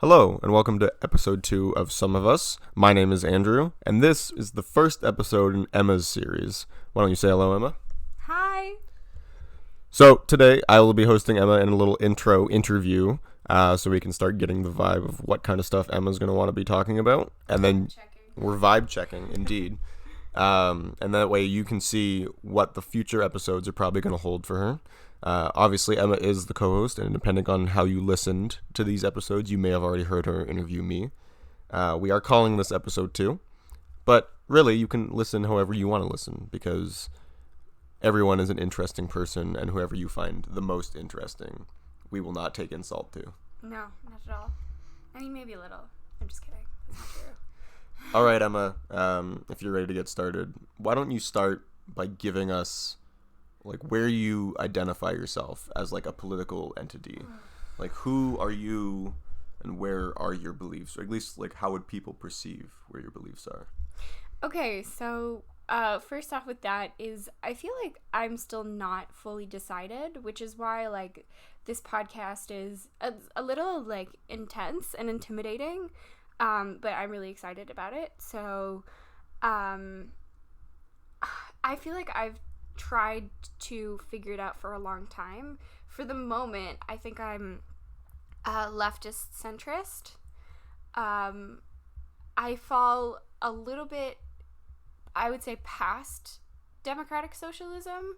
Hello, and welcome to episode 2 of Some of Us. My name is Andrew, and this is the first episode in Emma's series. Why don't you say hello, Emma? Hi. So, today I will be hosting Emma in a little intro interview, so we can start getting the vibe of what kind of stuff Emma's going to want to be talking about. And then we're vibe checking, indeed. And that way you can see what the future episodes are probably going to hold for her. Obviously, Emma is the co-host, and depending on how you listened to these episodes, you may have already heard her interview me. We are calling this episode 2, but really, you can listen however you want to listen, because everyone is an interesting person, and whoever you find the most interesting, we will not take insult to. No, not at all. I mean, maybe a little. I'm just kidding. That's not true. All right, Emma, if you're ready to get started, why don't you start by giving us where you identify yourself as a political entity. Who are you and where are your beliefs? Or at least how would people perceive where your beliefs are? Okay, so first off with that is I feel like I'm still not fully decided, which is why this podcast is a little intense and intimidating, but I'm really excited about it. So I feel like I've tried to figure it out for a long time. For the moment, I think I'm leftist centrist. I fall a little bit, I would say, past democratic socialism,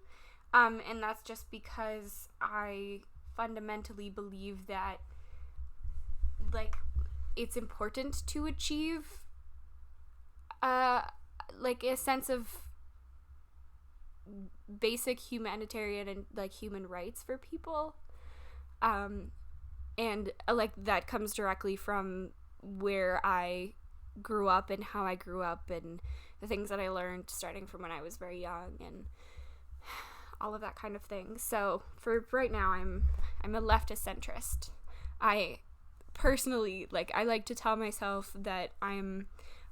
and that's just because I fundamentally believe that it's important to achieve a sense of basic humanitarian and human rights for people, and that comes directly from where I grew up and how I grew up and the things that I learned starting from when I was very young and all of that kind of thing. So for right now, I'm a leftist centrist. I personally I like to tell myself that I'm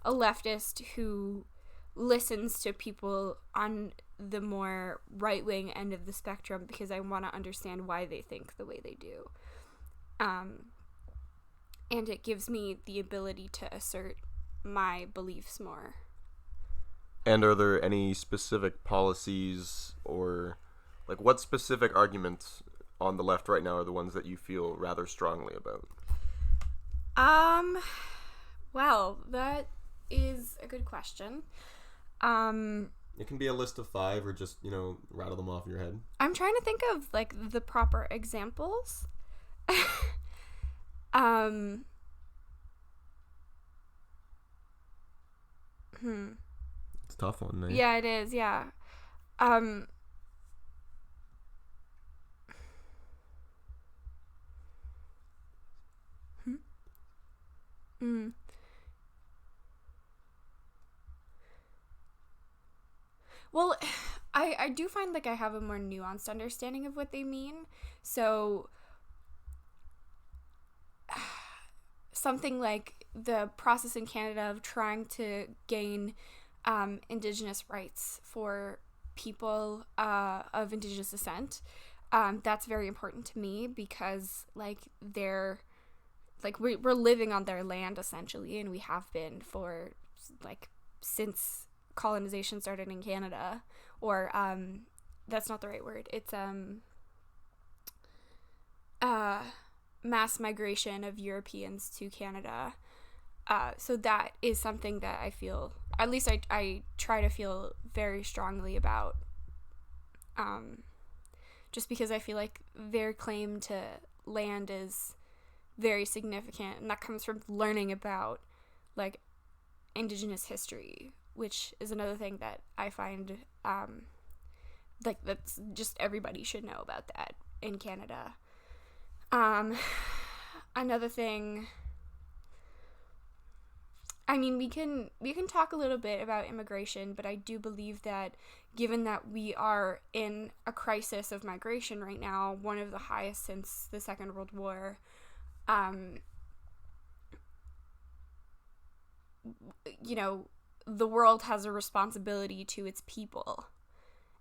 a leftist who listens to people on the more right-wing end of the spectrum because I want to understand why they think the way they do. And it gives me the ability to assert my beliefs more. And are there any specific policies or what specific arguments on the left right now are the ones that you feel rather strongly about? Well, that is a good question. It can be a list of 5 or just, rattle them off your head. I'm trying to think of the proper examples. It's a tough one, eh? Yeah, it is, yeah. Well, I do find I have a more nuanced understanding of what they mean. So something like the process in Canada of trying to gain Indigenous rights for people of Indigenous descent, that's very important to me because they're we're living on their land essentially, and we have been for since colonization started in Canada, or that's not the right word. It's mass migration of Europeans to Canada. So that is something that I feel, at least I try to feel very strongly about, just because I feel their claim to land is very significant, and that comes from learning about Indigenous history, which is another thing that I find that's just everybody should know about that in Canada. Another thing, I mean, we can talk a little bit about immigration, but I do believe that given that we are in a crisis of migration right now, one of the highest since the Second World War, the world has a responsibility to its people.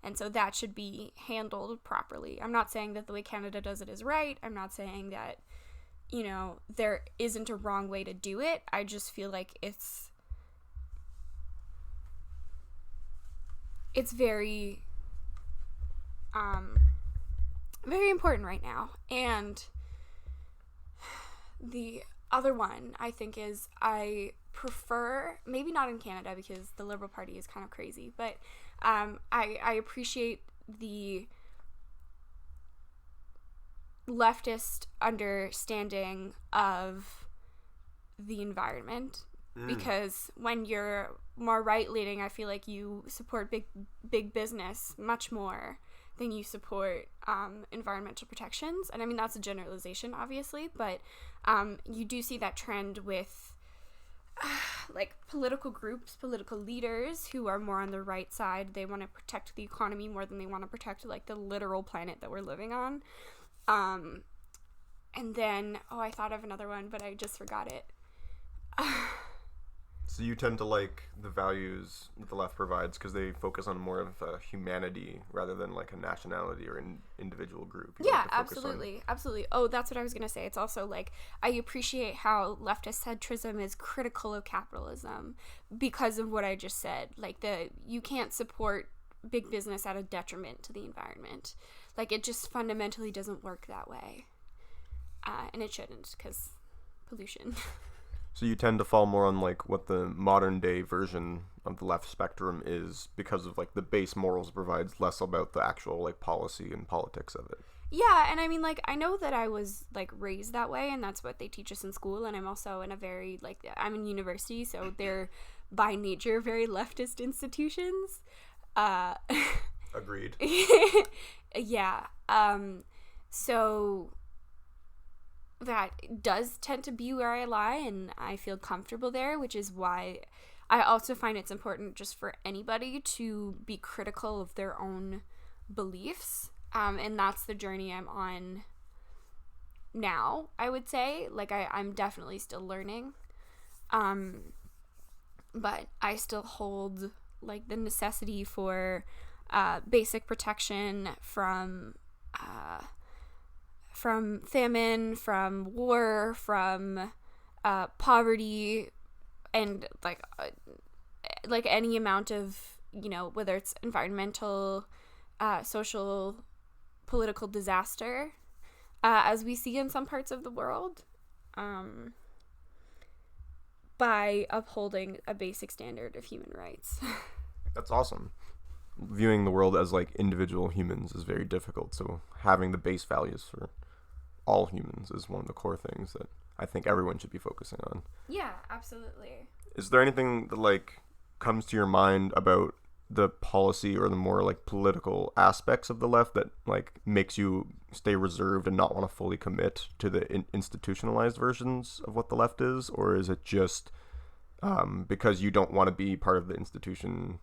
And so that should be handled properly. I'm not saying that the way Canada does it is right. I'm not saying that you know, there isn't a wrong way to do it. I just feel like it's very very important right now. And the other one I think is, I prefer, maybe not in Canada because the Liberal Party is kind of crazy, but I appreciate the leftist understanding of the environment, because when you're more right leaning, I feel like you support big business much more than you support environmental protections. And I mean, that's a generalization, obviously, but you do see that trend with like political groups, political leaders who are more on the right side. They want to protect the economy more than they want to protect like the literal planet that we're living on. And then, I thought of another one, but I just forgot it. So you tend to like the values that the left provides because they focus on more of humanity rather than like a nationality or an individual group. Yeah, absolutely. Oh, that's what I was going to say. It's also like, I appreciate how leftist centrism is critical of capitalism because of what I just said. Like, you can't support big business at a detriment to the environment. Like, it just fundamentally doesn't work that way. And it shouldn't, because pollution. So you tend to fall more on like what the modern day version of the left spectrum is because of like the base morals it provides, less about the actual like policy and politics of it. Yeah, and I mean, like, I know that I was like raised that way, and that's what they teach us in school, and I'm also in a very, like, I'm in university, so they're by nature very leftist institutions. Agreed. Yeah. So that does tend to be where I lie, and I feel comfortable there, which is why I also find it's important just for anybody to be critical of their own beliefs. And that's the journey I'm on now, I would say. Like, I'm definitely still learning. But I still hold, like, the necessity for basic protection from famine, from war, from poverty, and like any amount of, you know, whether it's environmental, social, political disaster, as we see in some parts of the world, by upholding a basic standard of human rights. That's awesome. Viewing the world as like individual humans is very difficult, so having the base values for all humans is one of the core things that I think everyone should be focusing on. Yeah, absolutely. Is there anything that like comes to your mind about the policy or the more like political aspects of the left that like makes you stay reserved and not want to fully commit to the institutionalized versions of what the left is? Or is it just because you don't want to be part of the institution,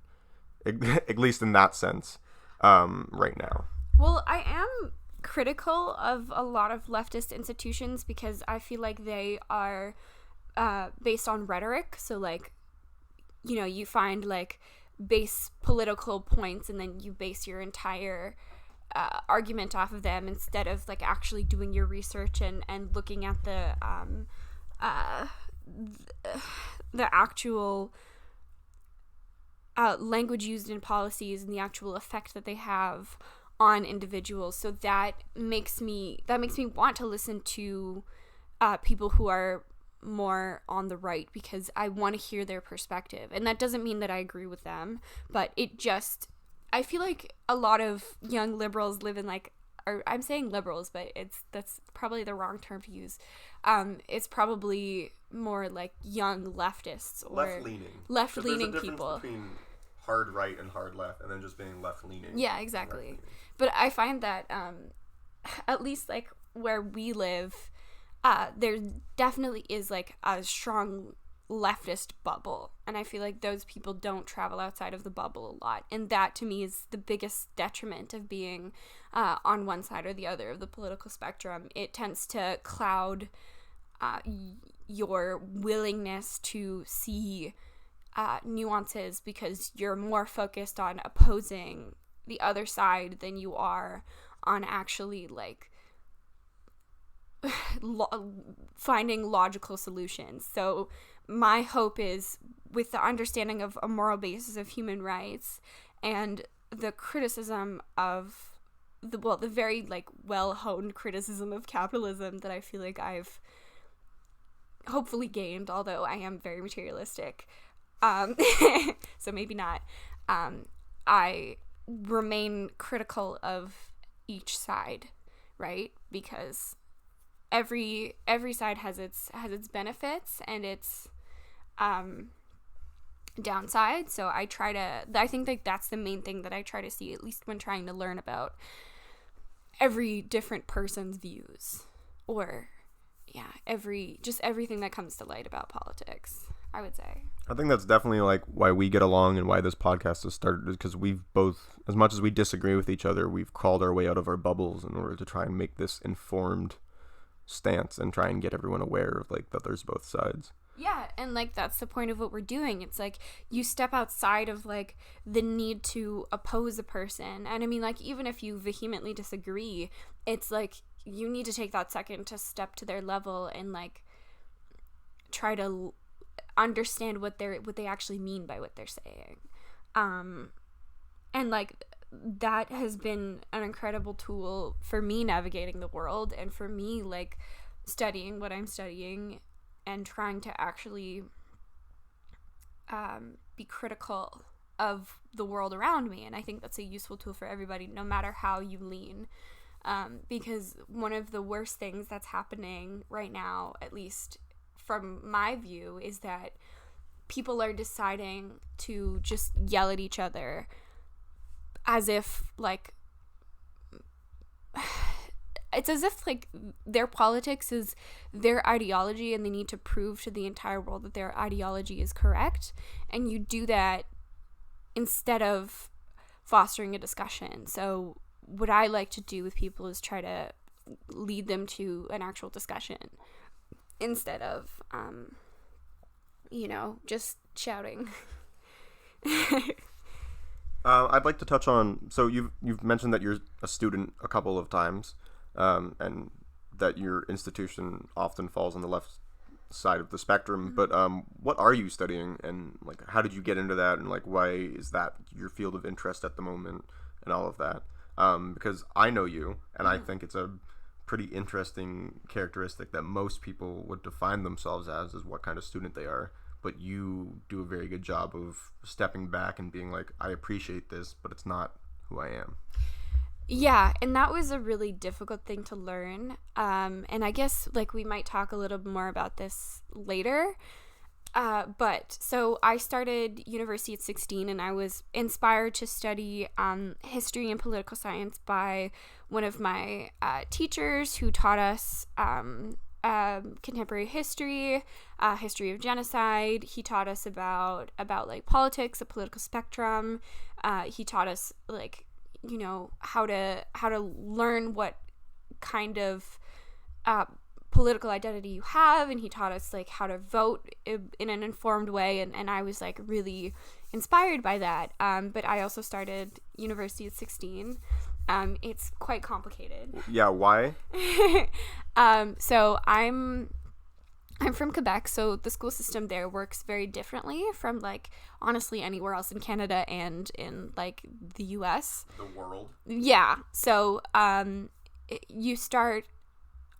at least in that sense, right now? Well, I am critical of a lot of leftist institutions because I feel like they are based on rhetoric. So, like, you know, you find like base political points and then you base your entire argument off of them instead of like actually doing your research and looking at the actual language used in policies and the actual effect that they have on individuals. So that makes me want to listen to people who are more on the right because I want to hear their perspective. And that doesn't mean that I agree with them, but I feel like a lot of young liberals live in like, or I'm saying liberals, but that's probably the wrong term to use. It's probably more like young leftists or left-leaning people. Between hard right and hard left, and then just being left-leaning. Yeah, exactly. But I find that at least like where we live, there definitely is like a strong leftist bubble, and I feel like those people don't travel outside of the bubble a lot, and that to me is the biggest detriment of being on one side or the other of the political spectrum. It tends to cloud your willingness to see nuances because you're more focused on opposing the other side than you are on actually like finding logical solutions. So my hope is, with the understanding of a moral basis of human rights and the criticism of the very like well-honed criticism of capitalism that I feel like I've hopefully gained, although I am very materialistic, so maybe not, I remain critical of each side, right? Because every side has its benefits and its downside. So I think like that's the main thing that I try to see, at least when trying to learn about every different person's views, or everything that comes to light about politics, I would say. I think that's definitely like why we get along and why this podcast has started, is because we've both, as much as we disagree with each other, we've crawled our way out of our bubbles in order to try and make this informed stance and try and get everyone aware of like that there's both sides. Yeah, and like that's the point of what we're doing. It's like you step outside of like the need to oppose a person. And I mean, like, even if you vehemently disagree, it's like you need to take that second to step to their level and like try to understand what they actually mean by what they're saying. And like that has been an incredible tool for me navigating the world, and for me like studying what I'm studying and trying to actually be critical of the world around me. And I think that's a useful tool for everybody, no matter how you lean. Because one of the worst things that's happening right now, at least from my view, is that people are deciding to just yell at each other as if like it's as if like their politics is their ideology and they need to prove to the entire world that their ideology is correct. And you do that instead of fostering a discussion. So what I like to do with people is try to lead them to an actual discussion instead of just shouting. I'd like to touch on, so you've mentioned that you're a student a couple of times, and that your institution often falls on the left side of the spectrum. But what are you studying, and like how did you get into that, and like why is that your field of interest at the moment, and all of that? Because I know you, and I think it's a pretty interesting characteristic that most people would define themselves as, is what kind of student they are. But you do a very good job of stepping back and being like, I appreciate this, but it's not who I am. Yeah, and that was a really difficult thing to learn. And I guess like we might talk a little more about this later. But so I started university at 16, and I was inspired to study history and political science by one of my teachers who taught us contemporary history, history of genocide. He taught us about like politics, the political spectrum. He taught us like, how to learn what kind of political identity you have, and he taught us like how to vote in an informed way, and I was like really inspired by that. But I also started university at 16. It's quite complicated. Yeah, why? So I'm from Quebec, so the school system there works very differently from like honestly anywhere else in Canada and in like the US. The world. Yeah. So you start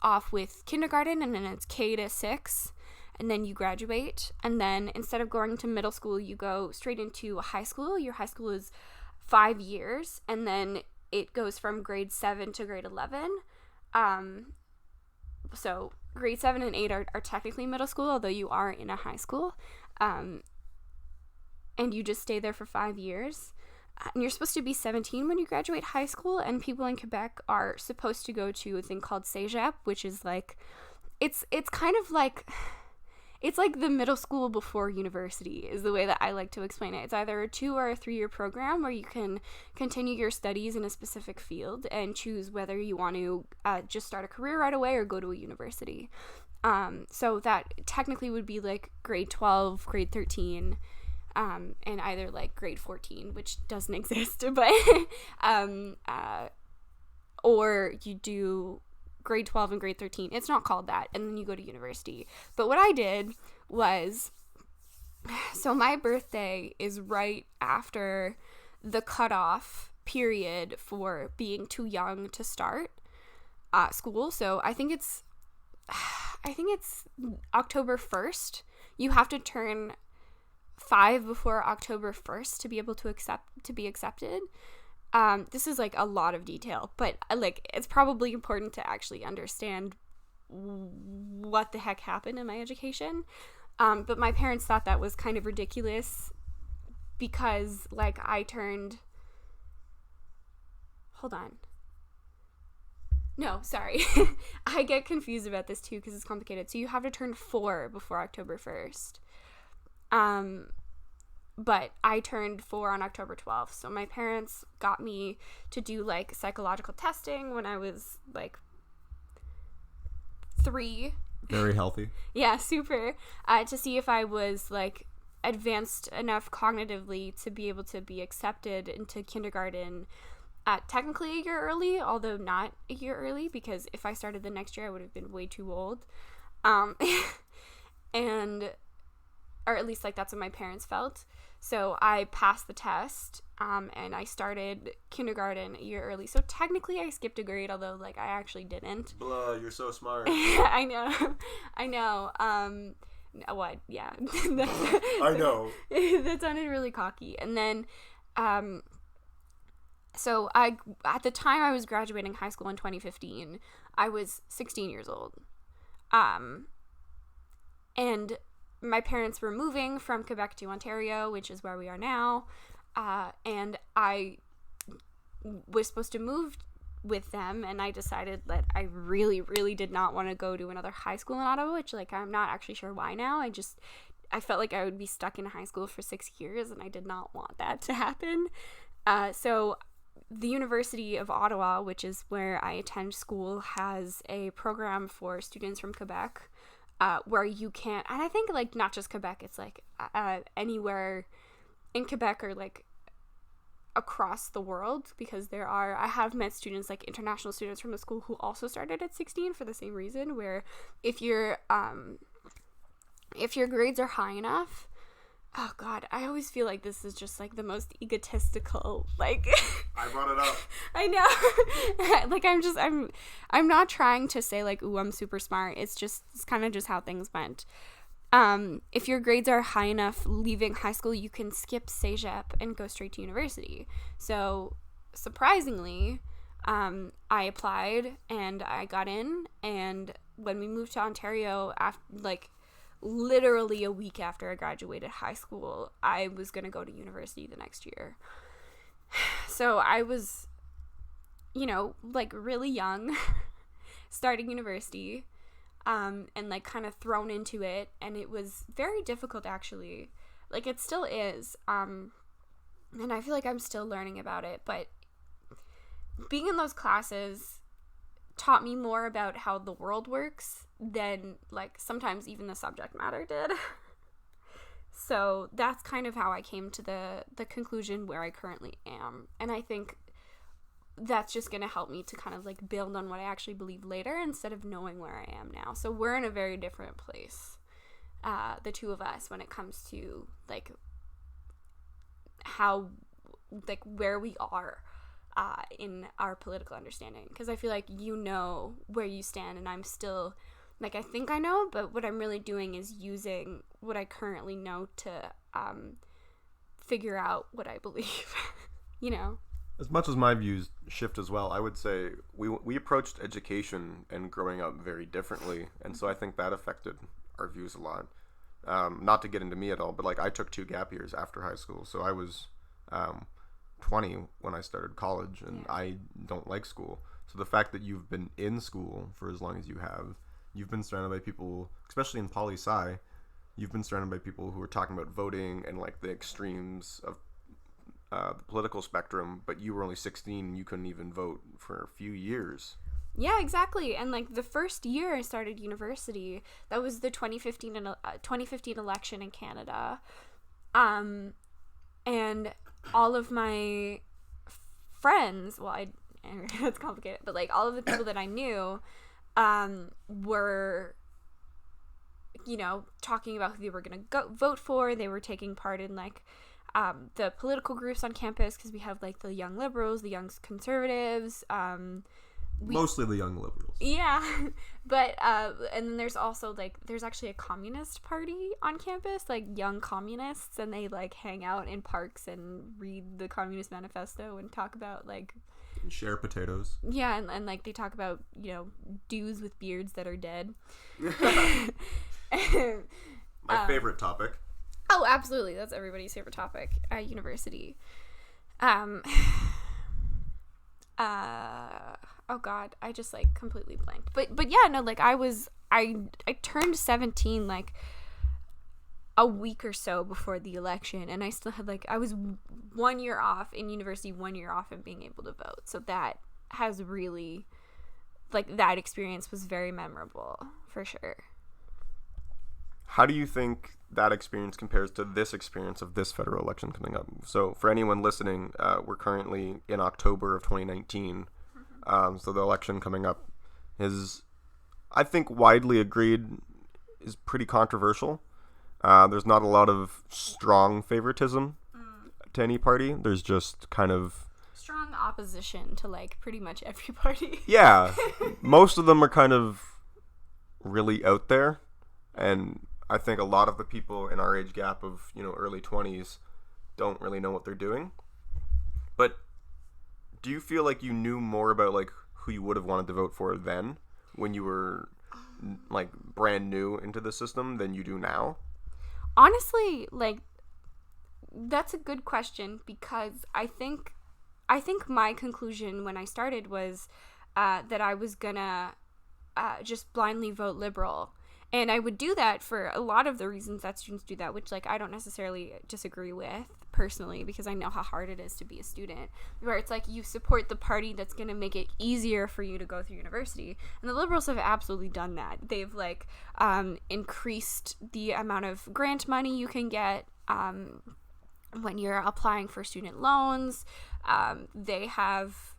off with kindergarten, and then it's K to 6, and then you graduate, and then instead of going to middle school, you go straight into high school. Your high school is 5 years, and then it goes from grade 7 to grade 11. So grade 7 and 8 are technically middle school, although you are in a high school. And you just stay there for 5 years. And you're supposed to be 17 when you graduate high school, and people in Quebec are supposed to go to a thing called Cégep, which is like, it's kind of like, it's like the middle school before university is the way that I like to explain it. It's either a 2 or a 3 year program where you can continue your studies in a specific field and choose whether you want to just start a career right away or go to a university. So that technically would be like grade 12, grade 13, and either like grade 14, which doesn't exist, but or you do grade 12 and grade 13. It's not called that. And then you go to university. But what I did was, so my birthday is right after the cutoff period for being too young to start school. So I think it's October 1st. You have to turn 5 before October 1st to be able to be accepted. This is like a lot of detail, but like it's probably important to actually understand what the heck happened in my education. But my parents thought that was kind of ridiculous because like hold on. No, sorry. I get confused about this too because it's complicated. So you have to turn 4 before October 1st. But I turned 4 on October 12th. So my parents got me to do like psychological testing when I was like 3. Very healthy. Yeah, super. To see if I was like advanced enough cognitively to be able to be accepted into kindergarten technically a year early, although not a year early, because if I started the next year I would have been way too old. And or at least like that's what my parents felt. So I passed the test and I started kindergarten a year early. So technically I skipped a grade, although like I actually didn't. Blah, you're so smart. I know. What? Yeah. I know. That sounded really cocky. And then so at the time I was graduating high school in 2015, I was 16 years old. And my parents were moving from Quebec to Ontario, which is where we are now. And I was supposed to move with them, and I decided that I really, really did not want to go to another high school in Ottawa, which like I'm not actually sure why now. I felt like I would be stuck in high school for 6 years, and I did not want that to happen. So the University of Ottawa, which is where I attend school, has a program for students from Quebec where you can't, and I think like not just Quebec, it's like anywhere in Quebec or like across the world, because I have met students, like international students from the school, who also started at 16 for the same reason, where if your grades are high enough, oh god, I always feel like this is just like the most egotistical, like I brought it up. I know. Like I'm not trying to say like, ooh, I'm super smart. It's kind of just how things went. If your grades are high enough leaving high school, you can skip cégep and go straight to university. So surprisingly, I applied and I got in, and when we moved to Ontario, after like literally a week after I graduated high school, I was going to go to university the next year. So I was, like really young, starting university, and like kind of thrown into it, and it was very difficult actually. Like it still is, and I feel like I'm still learning about it, but being in those classes taught me more about how the world works than like sometimes even the subject matter did. So that's kind of how I came to the conclusion where I currently am. And I think that's just going to help me to kind of like build on what I actually believe later instead of knowing where I am now. So we're in a very different place, the two of us, when it comes to like how, like where we are in our political understanding. Because I feel like you know where you stand, and I'm still, like, I think I know, but what I'm really doing is using what I currently know to figure out what I believe, As much as my views shift as well, I would say we approached education and growing up very differently, and so I think that affected our views a lot. Not to get into me at all, but like I took 2 gap years after high school, so I was 20 when I started college, and yeah. I don't like school. So the fact that you've been in school for as long as you have, you've been surrounded by people, especially in poli-sci, you've been surrounded by people who are talking about voting and like the extremes of the political spectrum, but you were only 16 and you couldn't even vote for a few years. Yeah, exactly. And like the first year I started university, that was the 2015 election in Canada. And all of my friends, well, that's complicated, but like all of the people that I knew were, you know, talking about who they were going to vote for. They were taking part in, like, the political groups on campus, because we have, like, the young liberals, the young conservatives, mostly the young liberals. Yeah, but and then there's also, like, there's actually a communist party on campus, like young communists, and they, like, hang out in parks and read the Communist Manifesto and talk about, like, and share potatoes. Yeah, and like they talk about, you know, dudes with beards that are dead. My favorite topic. Oh, absolutely, that's everybody's favorite topic at university. Oh god, I just, like, completely blanked. But yeah, no, like, I turned 17, like, a week or so before the election, and I still had, like, I was 1 year off in university, 1 year off in being able to vote. So that has really, like, that experience was very memorable, for sure. How do you think that experience compares to this experience of this federal election coming up? So for anyone listening, we're currently in October of 2019. So the election coming up is, I think, widely agreed is pretty controversial. There's not a lot of strong favoritism to any party. There's just kind of strong opposition to, like, pretty much every party. Yeah. Most of them are kind of really out there. And I think a lot of the people in our age gap of, you know, early 20s don't really know what they're doing. But do you feel like you knew more about, like, who you would have wanted to vote for then, when you were, like, brand new into the system, than you do now? Honestly, like, that's a good question, because I think my conclusion when I started was that I was gonna just blindly vote liberal. And I would do that for a lot of the reasons that students do that, which, like, I don't necessarily disagree with personally, because I know how hard it is to be a student, where it's like you support the party that's going to make it easier for you to go through university. And the liberals have absolutely done that. They've, like, increased the amount of grant money you can get when you're applying for student loans. They have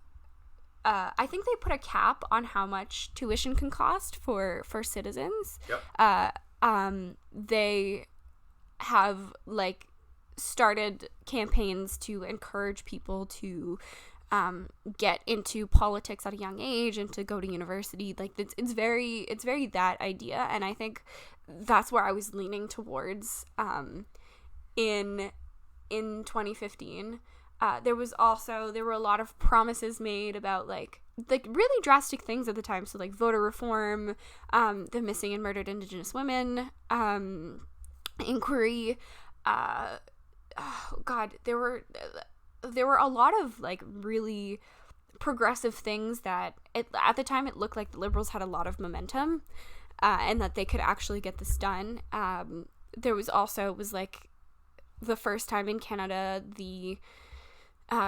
I think they put a cap on how much tuition can cost for citizens. Yep. They have, like, started campaigns to encourage people to get into politics at a young age and to go to university. Like, it's very that idea, and I think that's where I was leaning towards in 2015. There were a lot of promises made about, like really drastic things at the time. So, like, voter reform, the missing and murdered Indigenous women inquiry. Oh God, there were a lot of, like, really progressive things that at the time it looked like the liberals had a lot of momentum, and that they could actually get this done. There was also, it was like the first time in Canada the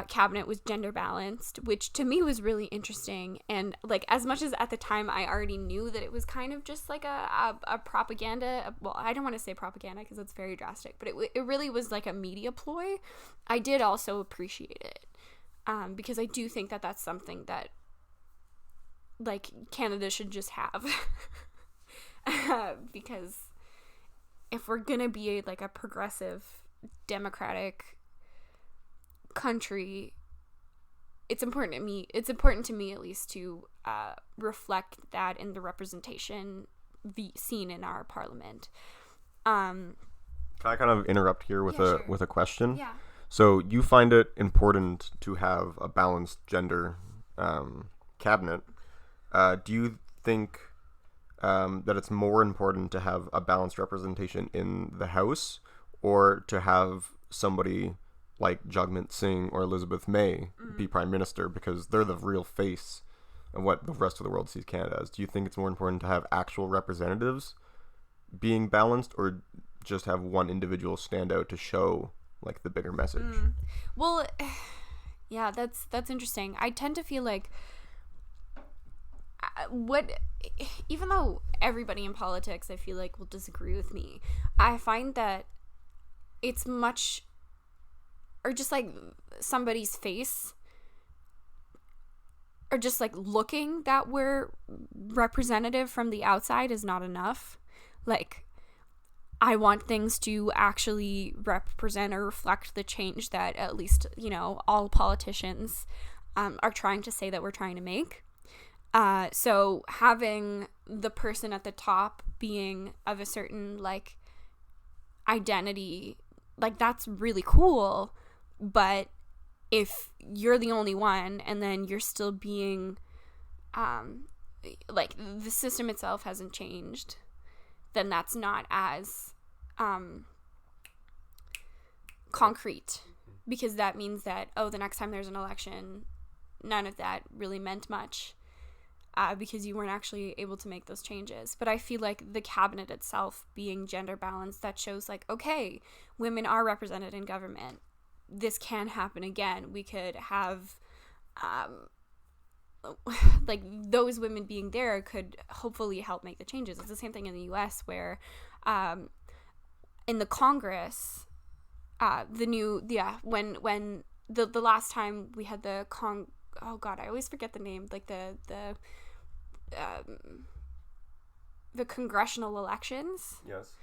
cabinet was gender balanced, which to me was really interesting. And, like, as much as at the time I already knew that it was kind of just like a propaganda, well, I don't want to say propaganda because it's very drastic, but it really was like a media ploy. I did also appreciate it, because I do think that that's something that, like, Canada should just have. Because if we're gonna be like a progressive democratic country, it's important to me at least to reflect that in the representation seen in our parliament. Can I kind of interrupt here with a question? Yeah. So you find it important to have a balanced gender cabinet. Do you think that it's more important to have a balanced representation in the House, or to have somebody like Jagmeet Singh or Elizabeth May be Prime Minister, because they're the real face of what the rest of the world sees Canada as? Do you think it's more important to have actual representatives being balanced, or just have one individual stand out to show, like, the bigger message? Well, yeah, that's interesting. I tend to feel like even though everybody in politics, I feel like, will disagree with me, I find that it's much, or just like somebody's face or just like looking that we're representative from the outside is not enough. Like, I want things to actually represent or reflect the change that at least, all politicians are trying to say that we're trying to make. So having the person at the top being of a certain, like, identity, like, that's really cool. But if you're the only one and then you're still being, like, the system itself hasn't changed, then that's not as concrete, because that means that, the next time there's an election, none of that really meant much, because you weren't actually able to make those changes. But I feel like the cabinet itself being gender balanced, that shows, like, okay, women are represented in government. This can happen again. We could have like, those women being there could hopefully help make the changes. It's the same thing in the US, where in the Congress, when the last time we had the oh god, I always forget the name, like the congressional elections. Yes.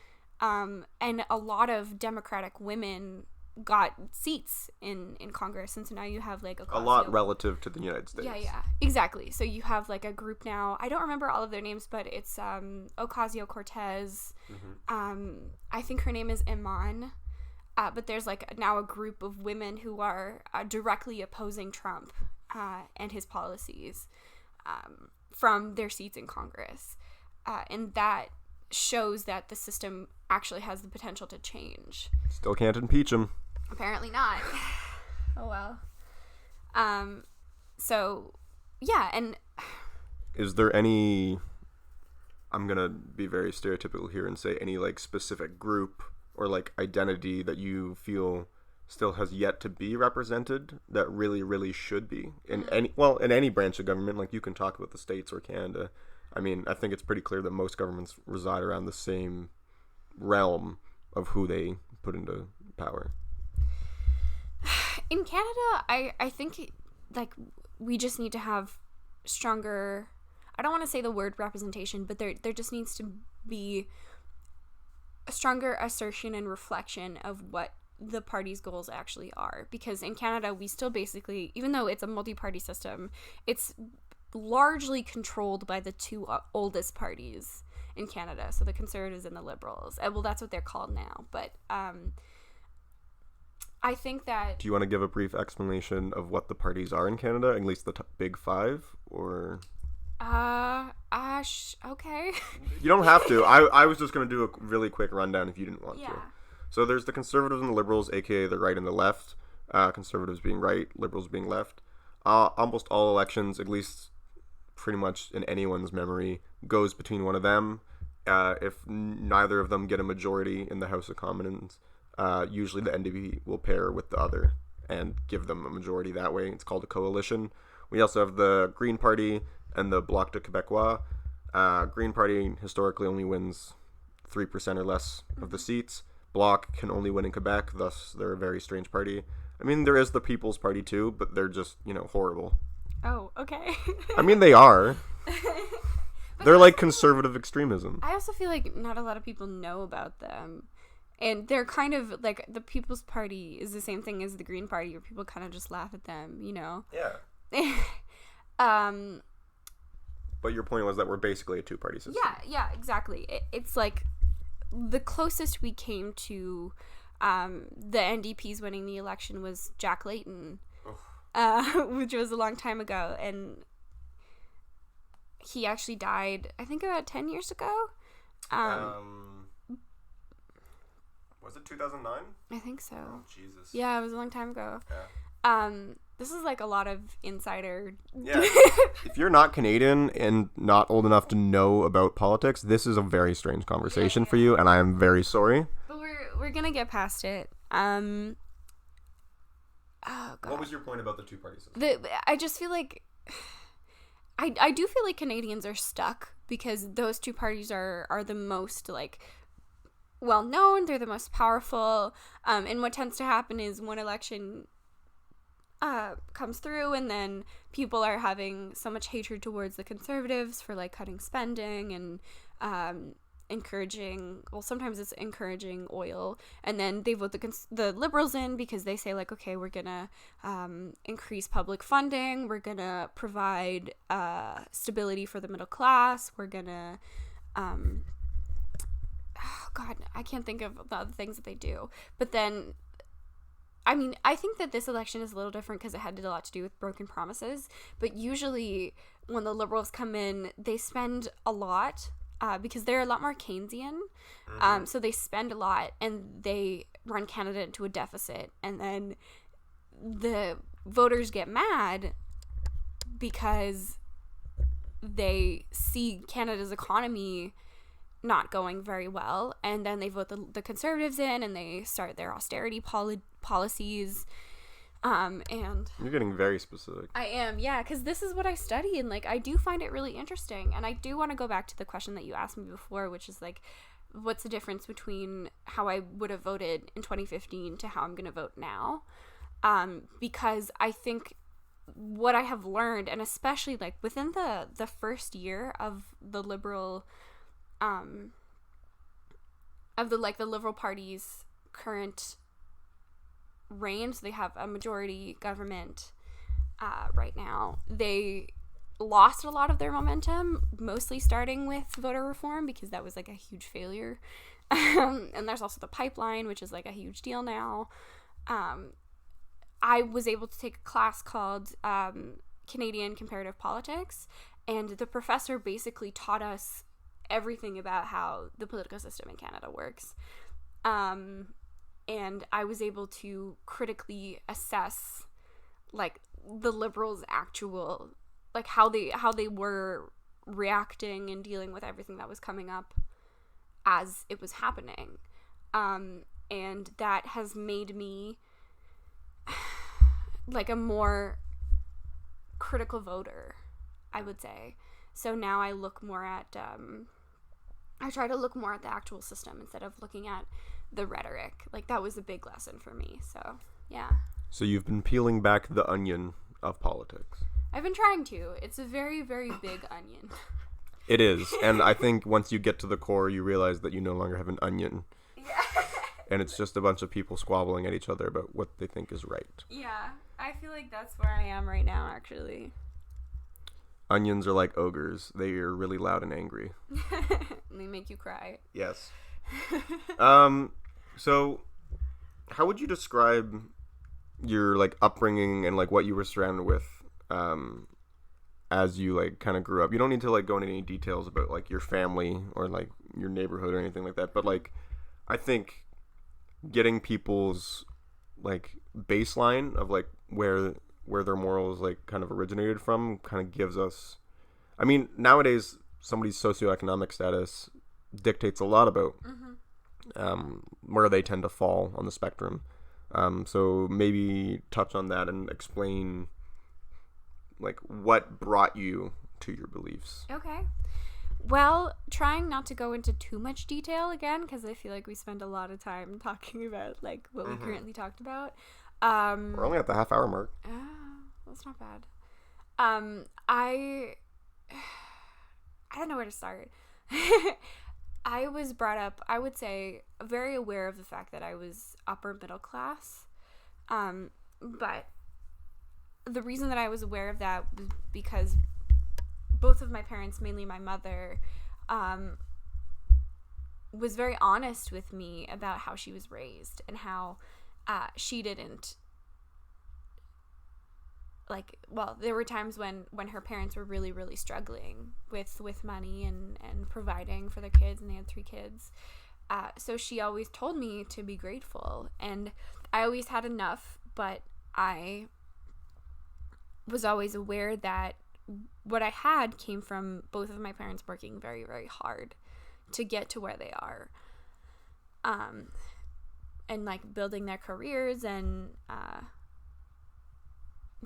And a lot of Democratic women got seats in Congress, and so now you have, like, a lot relative to the United States. Yeah, exactly. So you have, like, a group now. I don't remember all of their names, but it's Ocasio-Cortez. I think her name is Iman. But there's, like, now a group of women who are directly opposing Trump and his policies from their seats in Congress, and that shows that the system actually has the potential to change. Still can't impeach him. Apparently not. Oh well. So yeah, and is there any, I'm gonna be very stereotypical here and say, any, like, specific group or, like, identity that you feel still has yet to be represented that really, really should be in any branch of government? Like, you can talk about the States or Canada. I mean, I think it's pretty clear that most governments reside around the same realm of who they put into power. In Canada, I think, like, we just need to have stronger, I don't want to say the word representation, but there just needs to be a stronger assertion and reflection of what the party's goals actually are. Because in Canada, we still basically, even though it's a multi-party system, it's largely controlled by the two oldest parties in Canada, so the Conservatives and the Liberals. Well, that's what they're called now. But I think that... Do you want to give a brief explanation of what the parties are in Canada, at least the big five, or... Okay. You don't have to. I was just going to do a really quick rundown if you didn't want to. So there's the Conservatives and the Liberals, aka the right and the left. Conservatives being right, Liberals being left. Almost all elections, at least pretty much in anyone's memory, goes between one of them. If neither of them get a majority in the House of Commons, usually the NDP will pair with the other and give them a majority that way. It's called a coalition. We also have the Green Party and the Bloc de Québécois. Green Party historically only wins 3% or less of the seats. Bloc can only win in Quebec, thus they're a very strange party. I mean, there is the People's Party too, but they're just, horrible. Oh, okay. I mean, they are. They're like conservative extremism. I also feel like not a lot of people know about them. And they're kind of like, the People's Party is the same thing as the Green Party, where people kind of just laugh at them, Yeah. But your point was that we're basically a two-party system. Yeah, exactly. It's like the closest we came to the NDP's winning the election was Jack Layton, which was a long time ago, and he actually died, I think, about 10 years ago. Was it 2009? I think so. Oh, Jesus. Yeah, it was a long time ago. Yeah. This is like a lot of insider. Yeah. If you're not Canadian and not old enough to know about politics, this is a very strange conversation for you, and I am very sorry. But we're gonna get past it. Oh God. What was your point about the two-party system? I just feel like I do feel like Canadians are stuck because those two parties are the most, like, well known. They're the most powerful. And what tends to happen is one election comes through, and then people are having so much hatred towards the conservatives for like cutting spending and encouraging, well, sometimes it's encouraging oil, and then they vote the liberals in because they say like, okay, we're gonna increase public funding, we're gonna provide stability for the middle class, we're gonna oh god, I can't think of the other things that they do. But then I mean, I think that this election is a little different because it had a lot to do with broken promises, but usually when the liberals come in, they spend a lot because they're a lot more Keynesian. So they spend a lot and they run Canada into a deficit. And then the voters get mad because they see Canada's economy not going very well. And then they vote the Conservatives in and they start their austerity policies. And you're getting very specific. I am, yeah, because this is what I study, and like I do find it really interesting. And I do want to go back to the question that you asked me before, which is like, what's the difference between how I would have voted in 2015 to how I'm gonna vote now? Because I think what I have learned, and especially like within the first year of the liberal the Liberal Party's current reign, so they have a majority government right now. They lost a lot of their momentum, mostly starting with voter reform because that was like a huge failure. And there's also the pipeline, which is like a huge deal now. I was able to take a class called Canadian Comparative Politics, and the professor basically taught us everything about how the political system in Canada works. And I was able to critically assess like the liberals' actual, like how they were reacting and dealing with everything that was coming up as it was happening. And that has made me like a more critical voter, I would say. So now I look more at I try to look more at the actual system instead of looking at the rhetoric. Like that was a big lesson for me. So yeah. So you've been peeling back the onion of politics. I've been trying to. It's a very, very big onion. It is. And I think once you get to the core, you realize that you no longer have an onion. Yeah. And it's just a bunch of people squabbling at each other about what they think is right. Yeah. I feel like that's where I am right now, actually. Onions are like ogres. They are really loud and angry. And they make you cry. Yes. So how would you describe your like upbringing and like what you were surrounded with as you like kind of grew up? You don't need to like go into any details about like your family or like your neighborhood or anything like that, but like I think getting people's like baseline of like where their morals like kind of originated from kind of gives us, I mean, nowadays somebody's socioeconomic status dictates a lot about where they tend to fall on the spectrum. So maybe touch on that and explain like what brought you to your beliefs. Okay. Well, trying not to go into too much detail again, because I feel like we spend a lot of time talking about like what we currently talked about. We're only at the half-hour mark. That's not bad. I don't know where to start. I was brought up, I would say, very aware of the fact that I was upper middle class. But the reason that I was aware of that was because both of my parents, mainly my mother, was very honest with me about how she was raised and how she didn't like, well, there were times when her parents were really, really struggling with money and providing for their kids, and they had 3 kids. So she always told me to be grateful, and I always had enough, but I was always aware that what I had came from both of my parents working very, very hard to get to where they are. And like building their careers and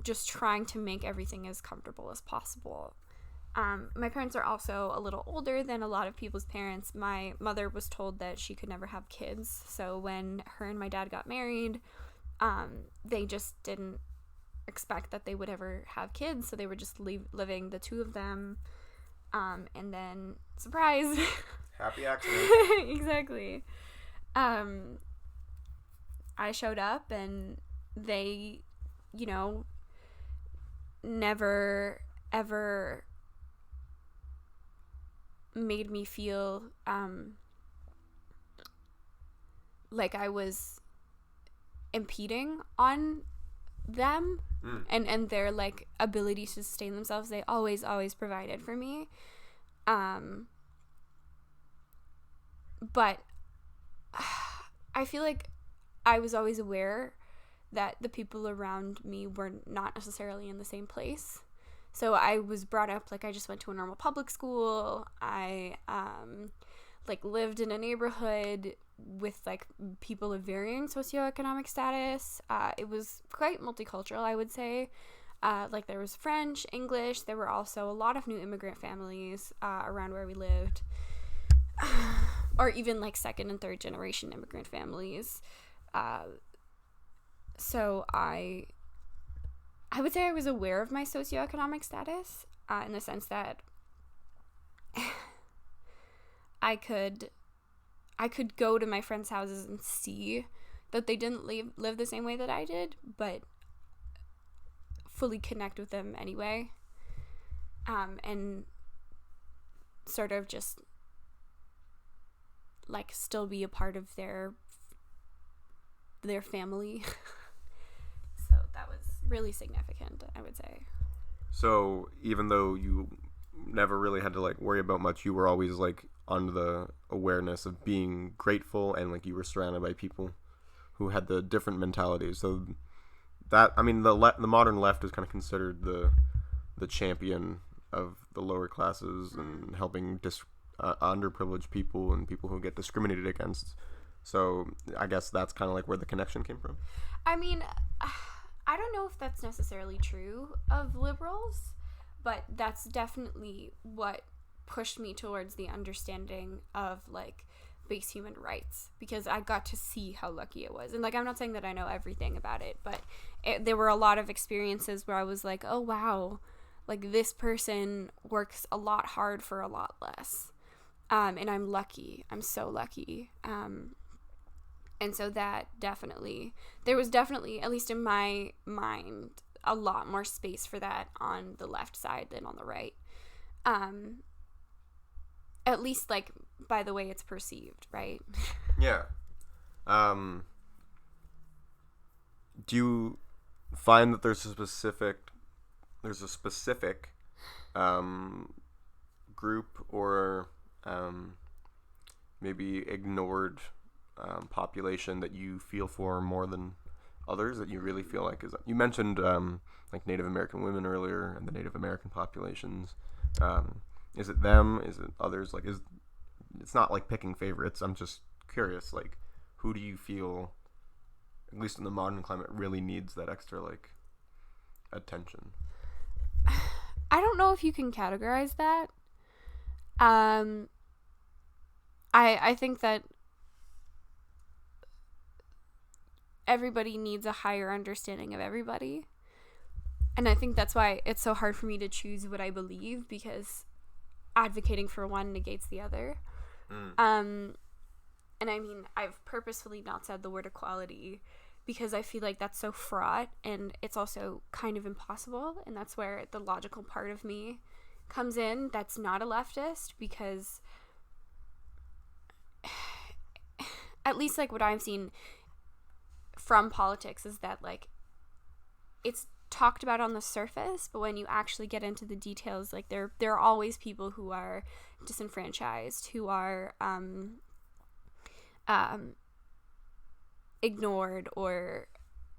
just trying to make everything as comfortable as possible. My parents are also a little older than a lot of people's parents. My mother was told that she could never have kids, so when her and my dad got married, they just didn't expect that they would ever have kids, so they were just living the two of them, and then surprise. Happy accident. Exactly. I showed up and they, you know, never ever made me feel like I was impeding on them and their like ability to sustain themselves. They always provided for me, but I feel like I was always aware that the people around me were not necessarily in the same place. So I was brought up, like, I just went to a normal public school. I like lived in a neighborhood with like people of varying socioeconomic status. It was quite multicultural, I would say. Like, there was French, English. There were also a lot of new immigrant families around where we lived, or even like second and third generation immigrant families. So I would say I was aware of my socioeconomic status, in the sense that I could go to my friends' houses and see that they didn't live the same way that I did, but fully connect with them anyway, and sort of just like still be a part of their family. So that was really significant, I would say. So even though you never really had to like worry about much, you were always like on the awareness of being grateful, and like you were surrounded by people who had the different mentalities. So that, I mean, the modern left is kind of considered the champion of the lower classes and helping underprivileged people and people who get discriminated against. So I guess that's kind of like where the connection came from. I mean, I don't know if that's necessarily true of liberals, but that's definitely what pushed me towards the understanding of like base human rights, because I got to see how lucky it was. And like, I'm not saying that I know everything about it, but there were a lot of experiences where I was like, oh wow, like this person works a lot hard for a lot less, and I'm lucky. I'm so lucky. And so that there was definitely, at least in my mind, a lot more space for that on the left side than on the right. At least, like, by the way it's perceived, right? Yeah. Do you find that there's a specific group or maybe ignored population that you feel for more than others, that you really feel like is? You mentioned like Native American women earlier and the Native American populations. Is it them? Is it others? Like, it's not like picking favorites. I'm just curious, like, who do you feel, at least in the modern climate, really needs that extra like attention? I don't know if you can categorize that. I think that everybody needs a higher understanding of everybody. And I think that's why it's so hard for me to choose what I believe, because advocating for one negates the other. And I mean, I've purposefully not said the word equality because I feel like that's so fraught, and it's also kind of impossible. And that's where the logical part of me comes in that's not a leftist, because at least like what I've seen from politics is that like it's talked about on the surface, but when you actually get into the details, like there are always people who are disenfranchised, who are ignored, or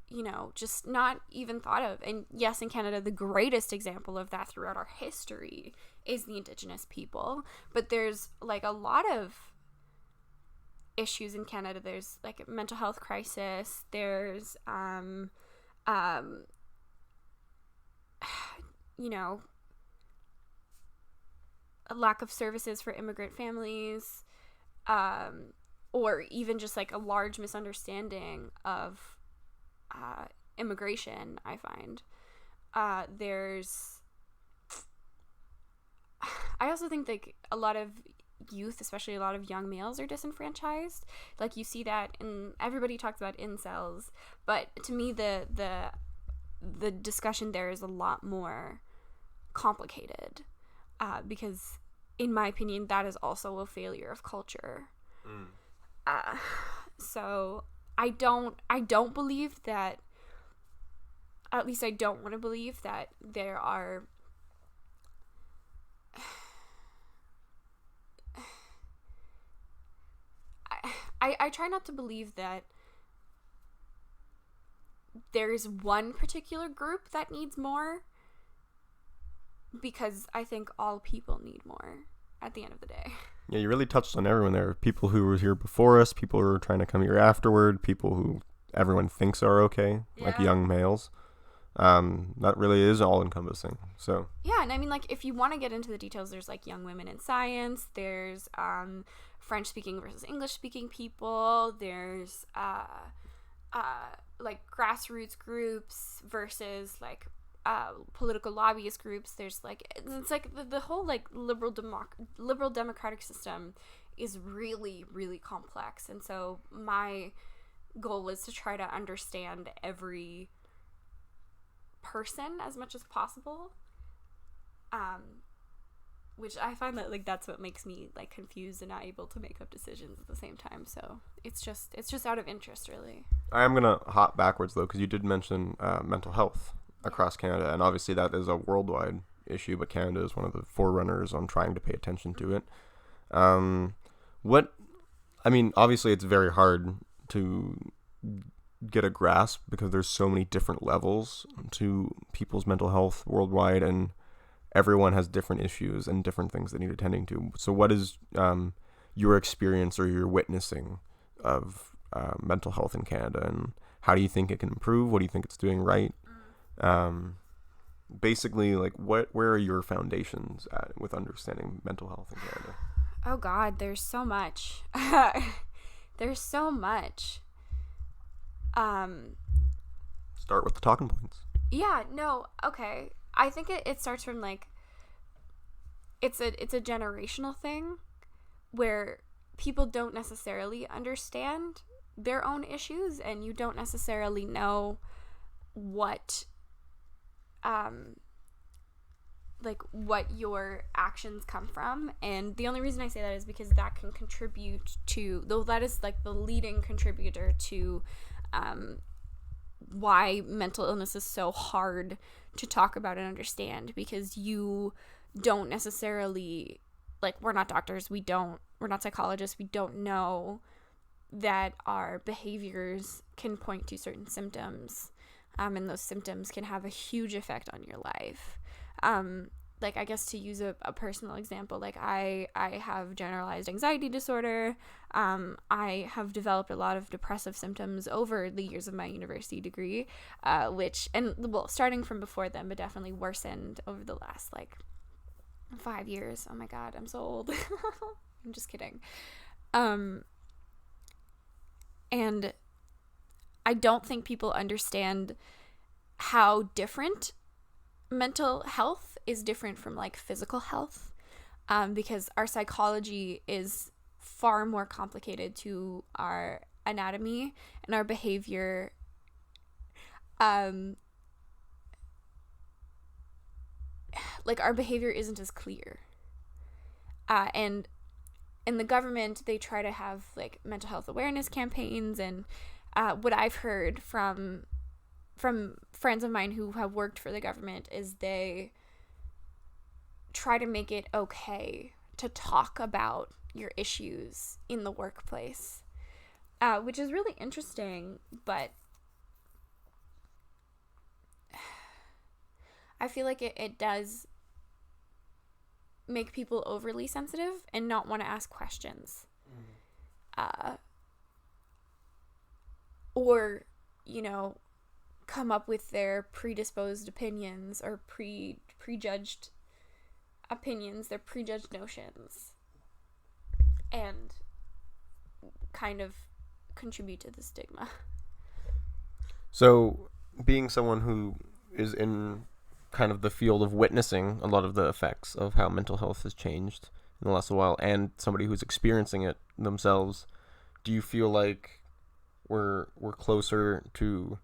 you know, just not even thought of. And yes, in Canada, the greatest example of that throughout our history is the Indigenous people, but there's like a lot of issues in Canada. There's like a mental health crisis, there's you know, a lack of services for immigrant families, or even just like a large misunderstanding of immigration, I find. There's I also think like a lot of youth, especially a lot of young males, are disenfranchised. Like you see that in everybody talks about incels, but to me the discussion there is a lot more complicated, because in my opinion that is also a failure of culture. Uh, so I don't believe that, at least I don't want to believe that there are I try not to believe that there's one particular group that needs more, because I think all people need more at the end of the day. Yeah, you really touched on everyone there. People who were here before us, people who are trying to come here afterward, people who everyone thinks are okay, like young males. That really is all encompassing. So yeah, and I mean, like, if you want to get into the details, there's like young women in science, there's French speaking versus English speaking people, there's like grassroots groups versus like political lobbyist groups. There's like, it's like the whole like liberal democratic system is really, really complex, and so my goal is to try to understand every person as much as possible, which I find that like that's what makes me like confused and not able to make up decisions at the same time. So it's just out of interest, really. I am gonna hop backwards though, because you did mention mental health across Canada, and obviously that is a worldwide issue, but Canada is one of the forerunners on trying to pay attention to it. Obviously it's very hard to get a grasp because there's so many different levels to people's mental health worldwide, and everyone has different issues and different things they need attending to. So what is your experience or your witnessing of mental health in Canada, and how do you think it can improve? What do you think it's doing right? Basically, like, where are your foundations at with understanding mental health in Canada? Oh God, there's so much. There's so much. Start with the talking points. Yeah, no, okay. I think it starts from like, it's a generational thing where people don't necessarily understand their own issues, and you don't necessarily know what what your actions come from. And the only reason I say that is because that can contribute to, though that is like the leading contributor to why mental illness is so hard to talk about and understand, because you don't necessarily, like, we're not doctors, we're not psychologists, we don't know that our behaviors can point to certain symptoms, and those symptoms can have a huge effect on your life. Like, I guess to use a personal example, like I have generalized anxiety disorder. I have developed a lot of depressive symptoms over the years of my university degree, starting from before then, but definitely worsened over the last, 5 years. Oh my God, I'm so old. I'm just kidding. And I don't think people understand how different mental health is different from physical health, because our psychology is far more complicated to our anatomy and our behavior. Our behavior isn't as clear, and in the government they try to have mental health awareness campaigns, and what I've heard from friends of mine who have worked for the government is they try to make it okay to talk about your issues in the workplace, which is really interesting, but I feel like it does make people overly sensitive and not want to ask questions. Or, come up with their predisposed opinions or prejudged opinions, their prejudged notions, and kind of contribute to the stigma. So, being someone who is in kind of the field of witnessing a lot of the effects of how mental health has changed in the last while, and somebody who's experiencing it themselves, do you feel like we're closer to,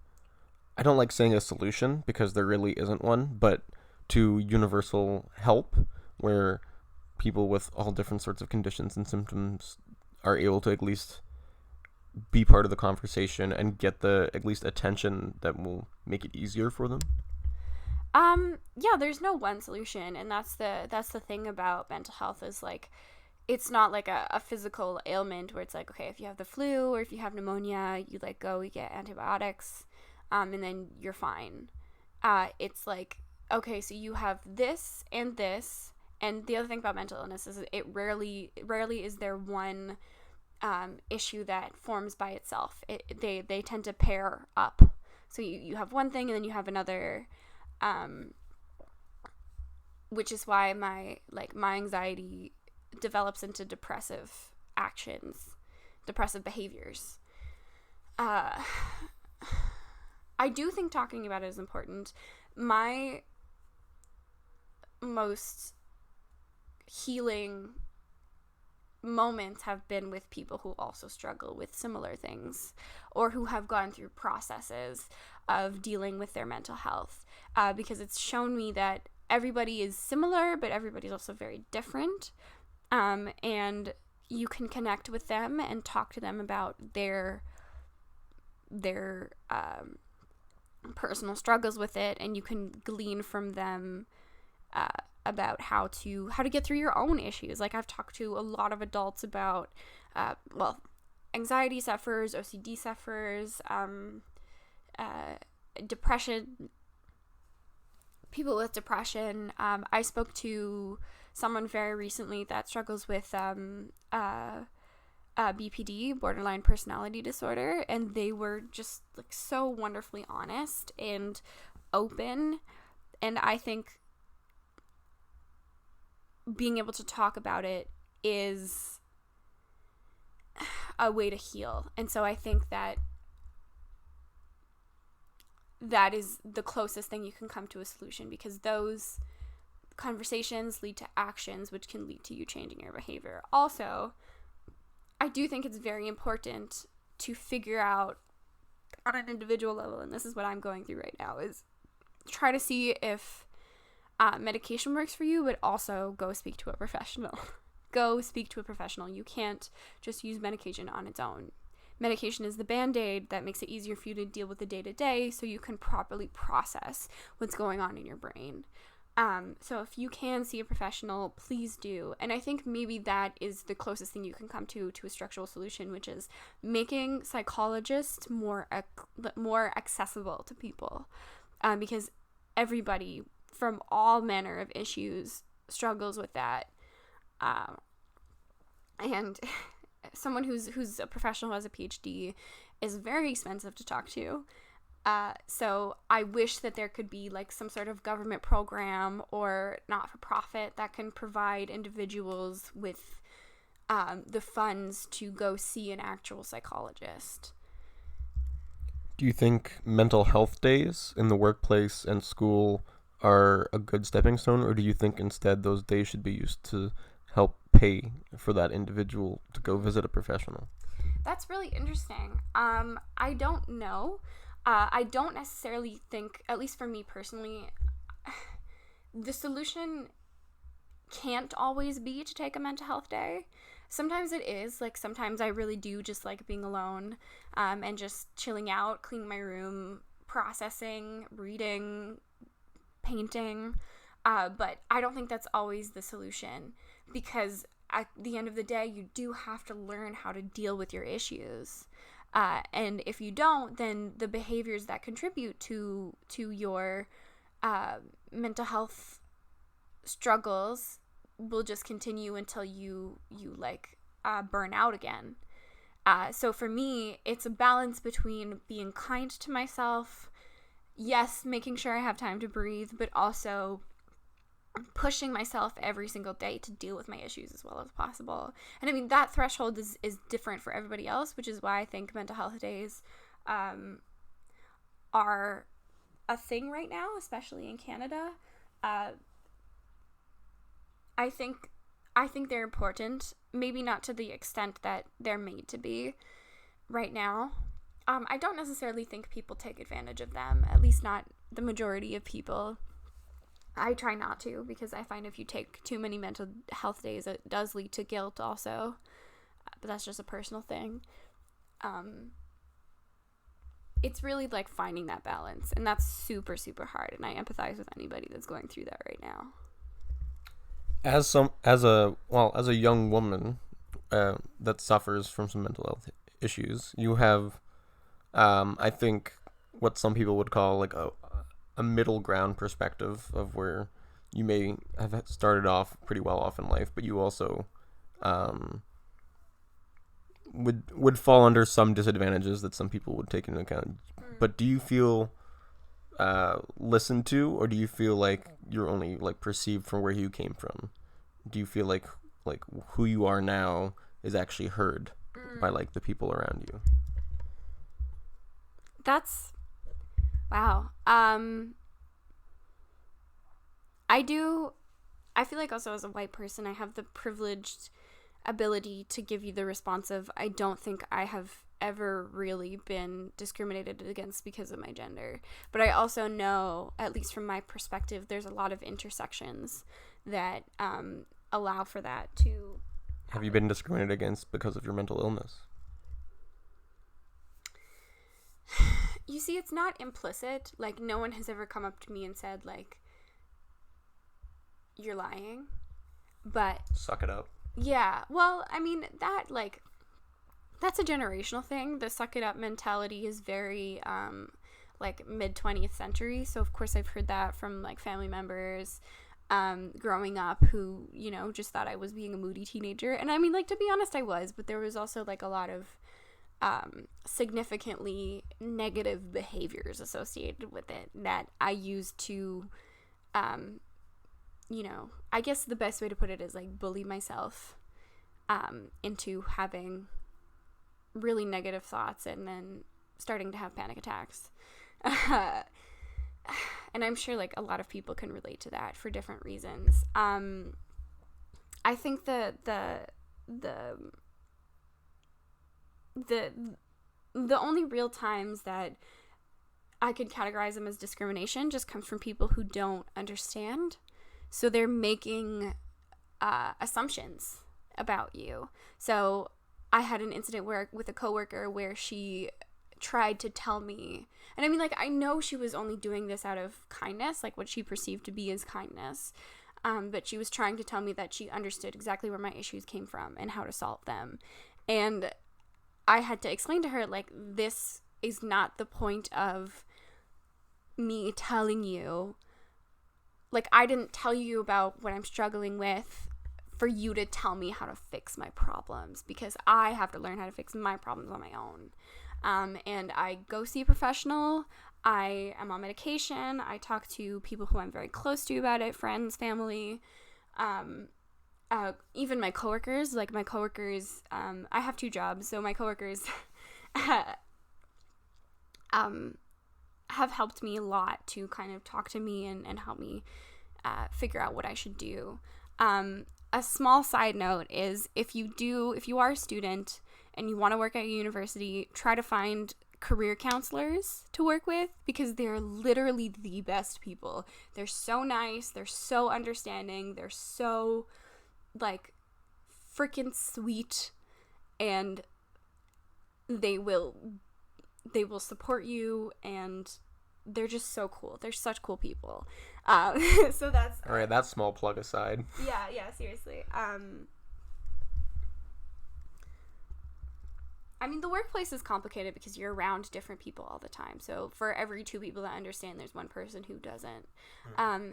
I don't like saying a solution because there really isn't one, but to universal help where people with all different sorts of conditions and symptoms are able to at least be part of the conversation and get the at least attention that will make it easier for them? Yeah, there's no one solution, and that's the thing about mental health is like it's not like a physical ailment where it's like, okay, if you have the flu or if you have pneumonia, you like go, you get antibiotics, and then you're fine. It's like, okay, so you have this and this, and the other thing about mental illness is it rarely is there one issue that forms by itself. They tend to pair up. So you have one thing and then you have another, which is why my anxiety develops into depressive behaviors. I do think talking about it is important. My most healing moments have been with people who also struggle with similar things or who have gone through processes of dealing with their mental health, because it's shown me that everybody is similar, but everybody's also very different, and you can connect with them and talk to them about their personal struggles with it, and you can glean from them about how to get through your own issues. Like, I've talked to a lot of adults about anxiety sufferers, OCD sufferers, depression, people with depression. I spoke to someone very recently that struggles with BPD, borderline personality disorder, and they were just like so wonderfully honest and open. And I think being able to talk about it is a way to heal. And so I think that is the closest thing you can come to a solution, because those conversations lead to actions, which can lead to you changing your behavior. Also, I do think it's very important to figure out on an individual level, and this is what I'm going through right now, is try to see if medication works for you, but also go speak to a professional. Go speak to a professional. You can't just use medication on its own. Medication is the band-aid that makes it easier for you to deal with the day-to-day so you can properly process what's going on in your brain. So if you can see a professional, please do. And I think maybe that is the closest thing you can come to a structural solution, which is making psychologists more accessible to people, because everybody from all manner of issues struggles with that. And someone who's a professional who has a PhD is very expensive to talk to. So I wish that there could be like some sort of government program or not-for-profit that can provide individuals with the funds to go see an actual psychologist. Do you think mental health days in the workplace and school are a good stepping stone, or do you think instead those days should be used to help pay for that individual to go visit a professional? That's really interesting. I don't know. I don't necessarily think, at least for me personally, the solution can't always be to take a mental health day. Sometimes it is. Like, sometimes I really do just like being alone, and just chilling out, cleaning my room, processing, reading, painting. But I don't think that's always the solution, because at the end of the day, you do have to learn how to deal with your issues. And if you don't, then the behaviors that contribute to your mental health struggles will just continue until you burn out again. So for me, it's a balance between being kind to myself, yes, making sure I have time to breathe, but also pushing myself every single day to deal with my issues as well as possible. And I mean, that threshold is different for everybody else, which is why I think mental health days are a thing right now, especially in Canada. I think they're important, maybe not to the extent that they're made to be right now. I don't necessarily think people take advantage of them, at least not the majority of people. I try not to, because I find if you take too many mental health days, it does lead to guilt also. But that's just a personal thing. It's really like finding that balance, and that's super, super hard, and I empathize with anybody that's going through that right now. As a young woman that suffers from some mental health issues, you have, I think, what some people would call like a middle ground perspective of where you may have started off pretty well off in life, but you also would fall under some disadvantages that some people would take into account. But do you feel listened to, or do you feel like you're only like perceived from where you came from? Do you feel like who you are now is actually heard by like the people around you? That's wow. I feel like also as a white person, I have the privileged ability to give you the response of, I don't think I have ever really been discriminated against because of my gender. But I also know, at least from my perspective, there's a lot of intersections that allow for that to. Have you been discriminated against because of your mental illness? You see, it's not implicit. Like, no one has ever come up to me and said, like, you're lying. But suck it up. Yeah. Well, I mean, that's a generational thing. The suck it up mentality is very, like, mid-20th century. So, of course, I've heard that from, like, family members growing up who, you know, just thought I was being a moody teenager. And, I mean, like, to be honest, I was. But there was also, like, a lot of significantly negative behaviors associated with it that I used to, you know, I guess the best way to put it is like bully myself into having really negative thoughts and then starting to have panic attacks. And I'm sure like a lot of people can relate to that for different reasons. I think the only real times that I could categorize them as discrimination just comes from people who don't understand. So they're making assumptions about you. So I had an incident with a coworker where she tried to tell me, and I mean, like, I know she was only doing this out of kindness, like what she perceived to be as kindness. But she was trying to tell me that she understood exactly where my issues came from and how to solve them. And I had to explain to her, like, this is not the point of me telling you. Like, I didn't tell you about what I'm struggling with for you to tell me how to fix my problems, because I have to learn how to fix my problems on my own. And I go see a professional. I am on medication. I talk to people who I'm very close to about it, friends, family, even my coworkers. Like, my coworkers, I have 2 jobs, so my coworkers have helped me a lot to kind of talk to me and help me figure out what I should do. A small side note is if you are a student and you want to work at a university, try to find career counselors to work with, because they're literally the best people. They're so nice, they're so understanding, they're so like freaking sweet, and they will support you, and they're just so cool. They're such cool people. So that's all right. That small plug aside. Yeah, seriously. I mean, the workplace is complicated because you're around different people all the time. So for every 2 people that understand, there's one person who doesn't.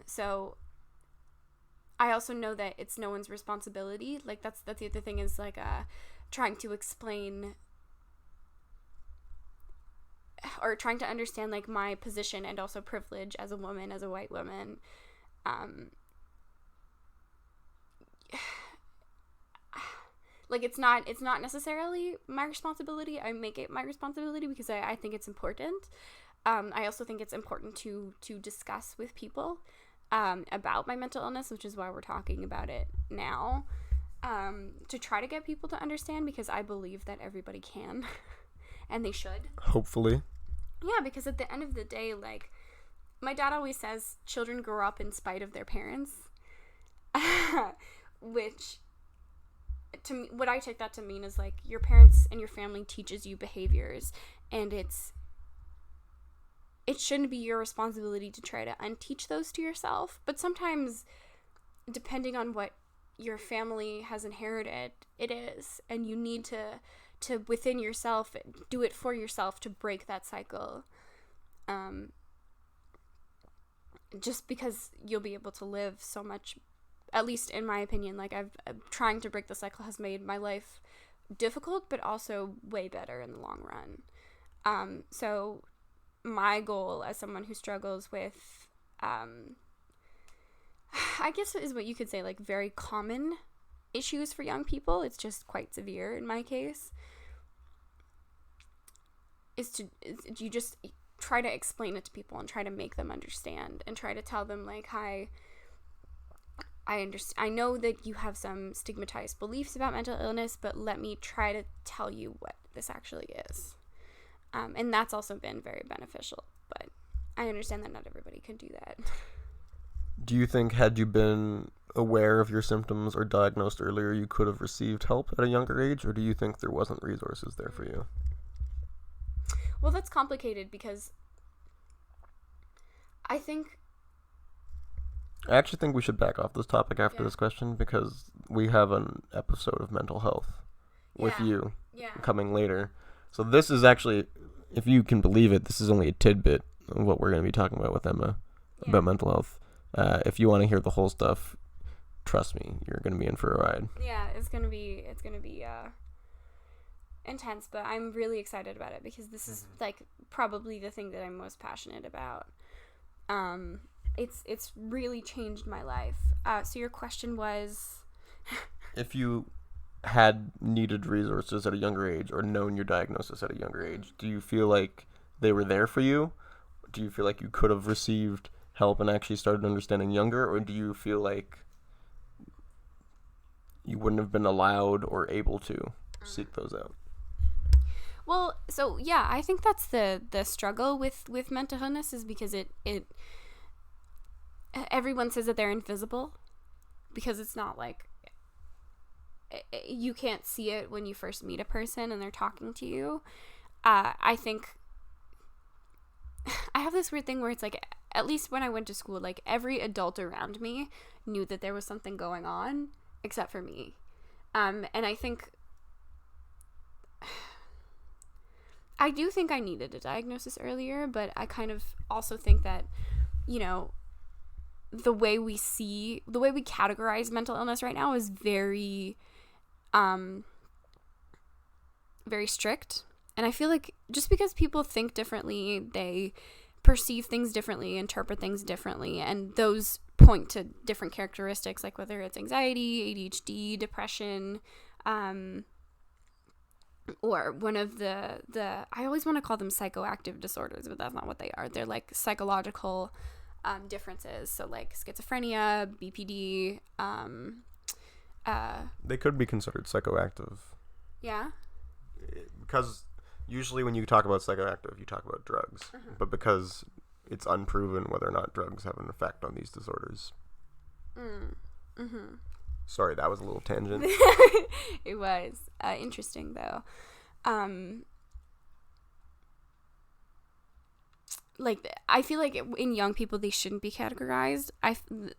So I also know that it's no one's responsibility. Like, that's the other thing, is like trying to explain or trying to understand like my position and also privilege as a woman, as a white woman. Like, it's not necessarily my responsibility. I make it my responsibility because I think it's important. I also think it's important to discuss with people about my mental illness, which is why we're talking about it now, to try to get people to understand, because I believe that everybody can and they should. Hopefully. Yeah, because at the end of the day, like, my dad always says children grow up in spite of their parents, which, to me, what I take that to mean is, like, your parents and your family teaches you behaviors, and it shouldn't be your responsibility to try to unteach those to yourself. But sometimes, depending on what your family has inherited, it is, and you need to within yourself do it for yourself to break that cycle. Just because you'll be able to live so much, at least in my opinion, like, I'm trying to break the cycle has made my life difficult, but also way better in the long run. So my goal as someone who struggles with, I guess is what you could say, like, very common issues for young people, it's just quite severe in my case, is you just try to explain it to people and try to make them understand and try to tell them, like, hi, I know that you have some stigmatized beliefs about mental illness, but let me try to tell you what this actually is. And that's also been very beneficial, but I understand that not everybody can do that. Do you think, had you been aware of your symptoms or diagnosed earlier, you could have received help at a younger age, or do you think there wasn't resources there for you? Well, that's complicated because I actually think we should back off this topic after this question, because we have an episode of mental health with you coming later. So this is actually, if you can believe it, this is only a tidbit of what we're going to be talking about with Emma about mental health. If you want to hear the whole stuff, trust me, you're going to be in for a ride. Yeah, it's going to be intense, but I'm really excited about it because this is, like, probably the thing that I'm most passionate about. It's really changed my life. So your question was, if you had needed resources at a younger age or known your diagnosis at a younger age, do you feel like they were there for you? Do you feel like you could have received help and actually started understanding younger, or do you feel like you wouldn't have been allowed or able to seek those out? Well, so yeah, I think that's the struggle with mental illness, is because it everyone says that they're invisible because it's not like, you can't see it when you first meet a person and they're talking to you. I think I have this weird thing where it's like, at least when I went to school, like, every adult around me knew that there was something going on except for me. And I think I do think I needed a diagnosis earlier, but I kind of also think that, you know, the way we categorize mental illness right now is very, very strict. And I feel like just because people think differently, they perceive things differently, interpret things differently, and those point to different characteristics, like whether it's anxiety, ADHD, depression, or one of the I always want to call them psychoactive disorders, but that's not what they are. They're like psychological differences. So like schizophrenia, BPD. They could be considered psychoactive. Yeah. Because usually when you talk about psychoactive, you talk about drugs. But because it's unproven whether or not drugs have an effect on these disorders. Sorry, that was a little tangent. It was interesting, though. Like, I feel like in young people, they shouldn't be categorized.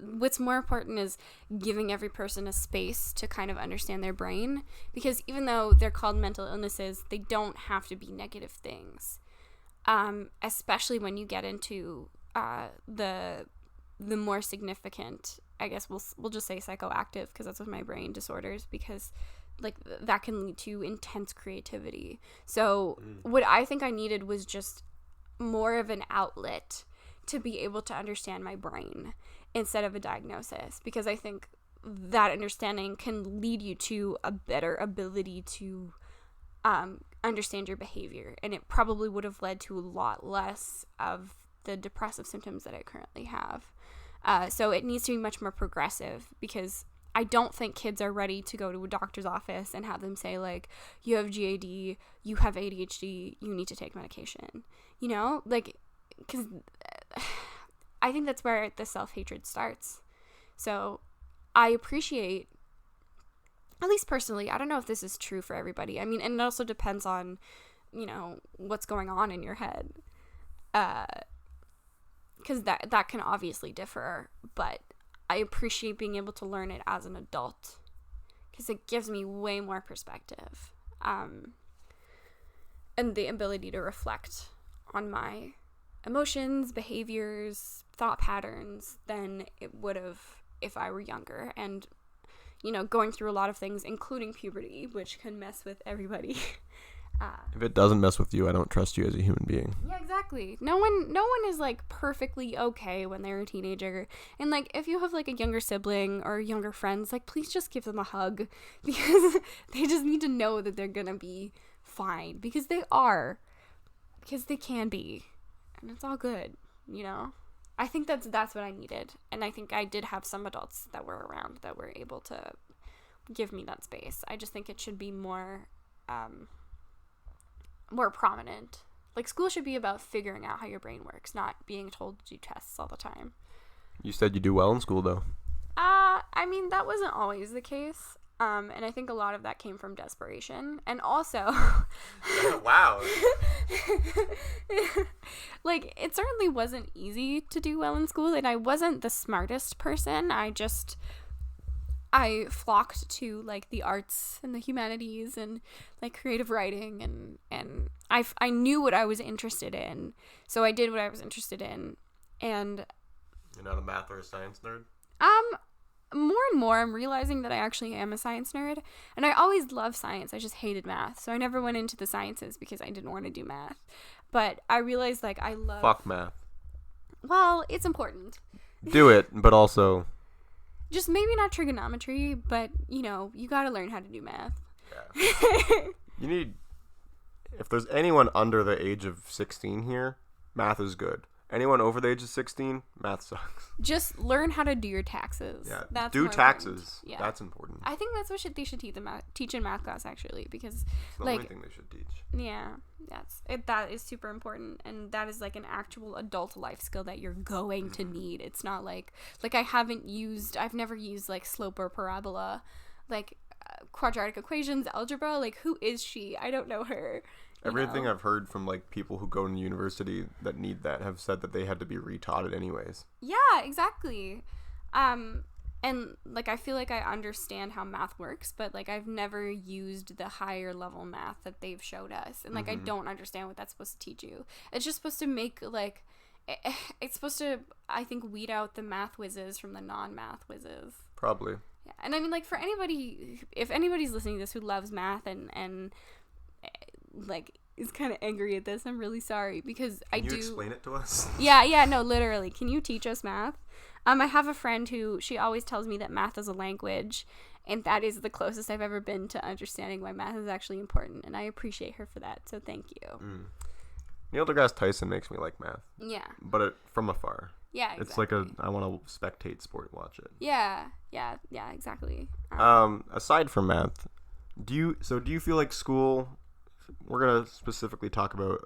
What's more important is giving every person a space to kind of understand their brain, because even though they're called mental illnesses, they don't have to be negative things. Especially when you get into the more significant, I guess we'll just say psychoactive, because that's with my brain disorders, because like that can lead to intense creativity. So what I think I needed was just more of an outlet to be able to understand my brain instead of a diagnosis, because I think that understanding can lead you to a better ability to understand your behavior, and it probably would have led to a lot less of the depressive symptoms that I currently have. So it needs to be much more progressive, because I don't think kids are ready to go to a doctor's office and have them say, like, you have GAD, you have ADHD, you need to take medication. You know? Like, because I think that's where the self-hatred starts. So I appreciate, at least personally, I don't know if this is true for everybody. I mean, and it also depends on, you know, what's going on in your head. Because that can obviously differ, but I appreciate being able to learn it as an adult, because it gives me way more perspective, and the ability to reflect on my emotions, behaviors, thought patterns than it would have if I were younger, and, you know, going through a lot of things, including puberty, which can mess with everybody. If it doesn't mess with you, I don't trust you as a human being. Yeah, exactly. No one is, like, perfectly okay when they're a teenager. And, like, if you have, like, a younger sibling or younger friends, like, please just give them a hug, because they just need to know that they're gonna be fine, because they are, because they can be, and it's all good, you know? I think that's what I needed, and I think I did have some adults that were around that were able to give me that space. I just think it should be more prominent. Like, school should be about figuring out how your brain works, not being told to do tests all the time. You said you do well in school, though. I mean, that wasn't always the case. And I think a lot of that came from desperation. And also... Wow. Like, it certainly wasn't easy to do well in school, and I wasn't the smartest person. I flocked to, like, the arts and the humanities and, like, creative writing, and I knew what I was interested in, so I did what I was interested in, and... You're not a math or a science nerd? More and more I'm realizing that I actually am a science nerd, and I always loved science. I just hated math, so I never went into the sciences because I didn't want to do math, but I realized, like, I love... Fuck math. Well, it's important. Do it, but also... Just maybe not trigonometry, but, you know, you gotta learn how to do math. Yeah. You need... If there's anyone under the age of 16 here, math is good. Anyone over the age of 16, math sucks. Just learn how to do your taxes. Yeah, that's do taxes. Yeah. That's important. I think that's what they should teach in math class, actually, because It's the like, only thing they should teach. Yeah, that is super important, and that is, like, an actual adult life skill that you're going to need. It's not like I've never used, like, slope or parabola, like, quadratic equations, algebra. Like, who is she? I don't know her. Everything I've heard from, like, people who go to university that need that have said that they had to be retaught it anyways. Yeah, exactly. And, like, I feel like I understand how math works, but, like, I've never used the higher level math that they've showed us. And, like, I don't understand what that's supposed to teach you. It's just supposed to make, like, it's supposed to, I think, weed out the math whizzes from the non-math whizzes. Probably. Yeah. And, I mean, like, for anybody, if anybody's listening to this who loves math and like, is kind of angry at this, I'm really sorry, because Can you explain it to us? Yeah, no, literally. Can you teach us math? I have a friend who, she always tells me that math is a language, and that is the closest I've ever been to understanding why math is actually important, and I appreciate her for that, so thank you. Neil deGrasse Tyson makes me like math. Yeah. But from afar. Yeah, exactly. It's like I want to spectate sport, watch it. Yeah, exactly. Aside from math, do you feel like school... We're going to specifically talk about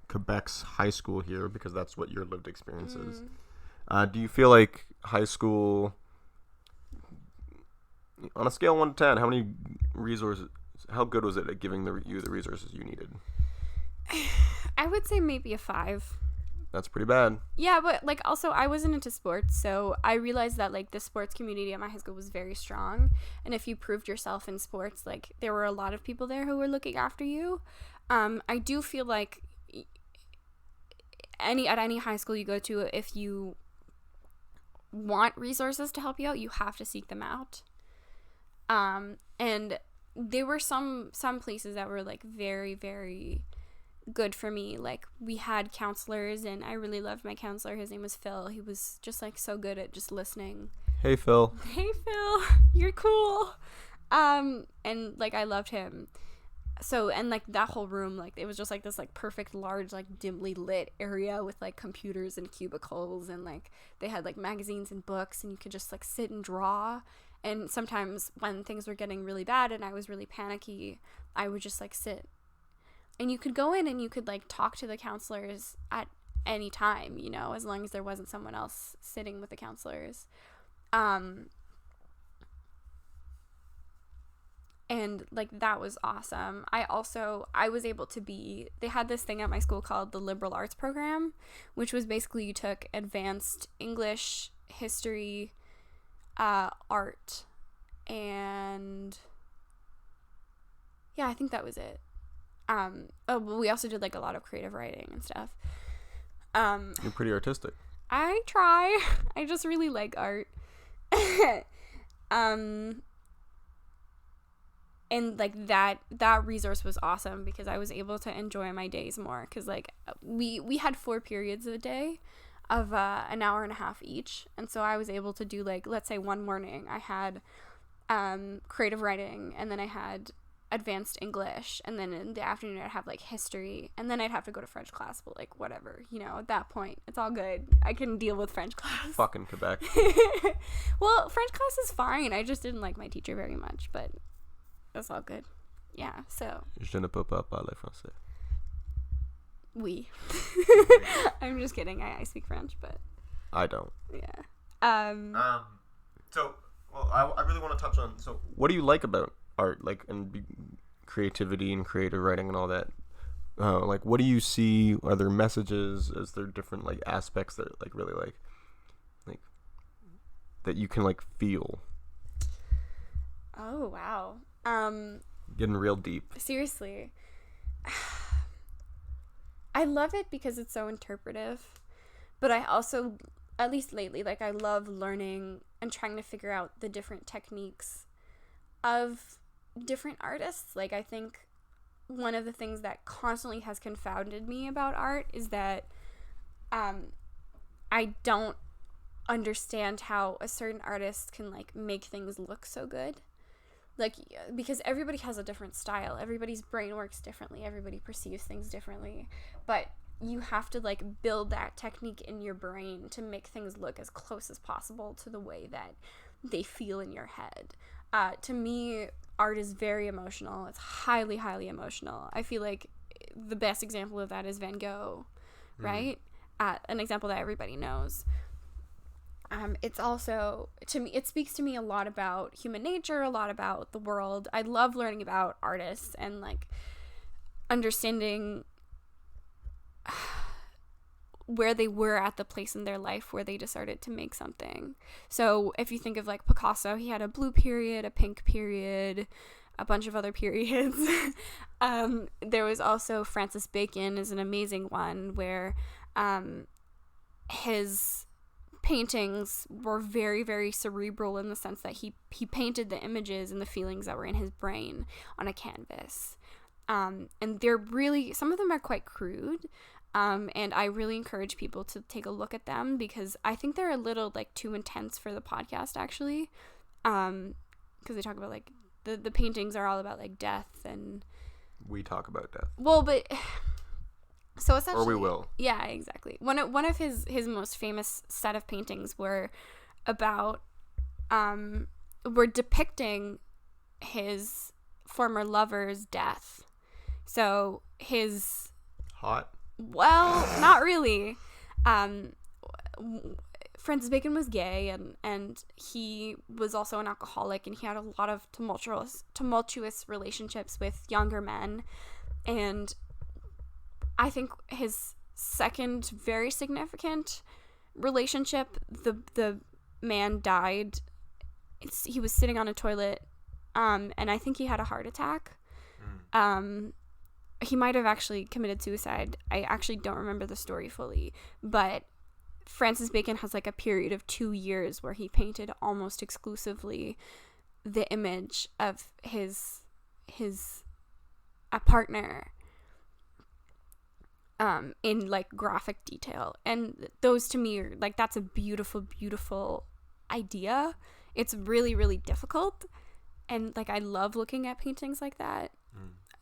Quebec's high school here, because that's what your lived experience is. Do you feel like high school, on a scale of 1 to 10, how good was it at giving you the resources you needed? I would say maybe a 5. That's pretty bad. Yeah, but, like, also I wasn't into sports, so I realized that, like, the sports community at my high school was very strong, and if you proved yourself in sports, like, there were a lot of people there who were looking after you. I do feel like at any high school you go to, if you want resources to help you out, you have to seek them out. And there were some places that were, like, very, very good for me. Like, we had counselors, and I really loved my counselor. His name was Phil. He was just, like, so good at just listening. Hey, Phil. Hey, Phil. You're cool. And, like, I loved him. so, and like that whole room, like it was just like this like perfect large like dimly lit area with like computers and cubicles, and like they had like magazines and books, and you could just like sit and draw. And sometimes when things were getting really bad and I was really panicky, I would just like sit, and you could go in and you could like talk to the counselors at any time, you know, as long as there wasn't someone else sitting with the counselors. And like that was awesome. I was able to be, they had this thing at my school called the liberal arts program, which was basically you took advanced English, history, art, and yeah, I think that was it. But we also did like a lot of creative writing and stuff. You're pretty artistic. I try. I just really like art. And like that resource was awesome because I was able to enjoy my days more, because like we had 4 periods a day of an hour and a half each, and so I was able to do, like, let's say one morning I had creative writing, and then I had advanced English, and then in the afternoon I'd have like history, and then I'd have to go to French class, but like whatever, you know, at that point it's all good. I can deal with French class. Fucking Quebec. Well, French class is fine. I just didn't like my teacher very much, but that's all good. Yeah, so. Je ne peux pas parler français. Oui. I'm just kidding. I speak French, but. I don't. Yeah. So, well, I really want to touch on. So, what do you like about art, like, and creativity and creative writing and all that? Like, what do you see? Are there messages? Is there different like aspects that like really like that you can like feel? Oh wow. Getting real deep. Seriously. I love it because it's so interpretive, but I also, at least lately, like I love learning and trying to figure out the different techniques of different artists. Like I think one of the things that constantly has confounded me about art is that I don't understand how a certain artist can like make things look so good. Like, because everybody has a different style. Everybody's brain works differently. Everybody perceives things differently. But you have to, like, build that technique in your brain to make things look as close as possible to the way that they feel in your head. To me, art is very emotional. It's highly, highly emotional. I feel like the best example of that is Van Gogh, right? An example that everybody knows. It's also, to me, it speaks to me a lot about human nature, a lot about the world. I love learning about artists and like understanding where they were at the place in their life where they decided to make something. So if you think of like Picasso, he had a blue period, a pink period, a bunch of other periods. There was also Francis Bacon is an amazing one where his paintings were very, very cerebral in the sense that he painted the images and the feelings that were in his brain on a canvas. And they're really, some of them are quite crude. And I really encourage people to take a look at them because I think they're a little like too intense for the podcast actually. Because they talk about like the paintings are all about like death, and we talk about death. Well, but so essentially, or we will. Yeah, exactly. One of his most famous set of paintings were about were depicting his former lover's death. So his hot. Well, not really. Francis Bacon was gay, and he was also an alcoholic, and he had a lot of tumultuous relationships with younger men. And I think his second very significant relationship, the man died. He was sitting on a toilet, and I think he had a heart attack. He might have actually committed suicide. I actually don't remember the story fully, but Francis Bacon has like a period of 2 years where he painted almost exclusively the image of his partner in like graphic detail. And those to me are like, that's a beautiful, beautiful idea. It's really, really difficult. And like, I love looking at paintings like that.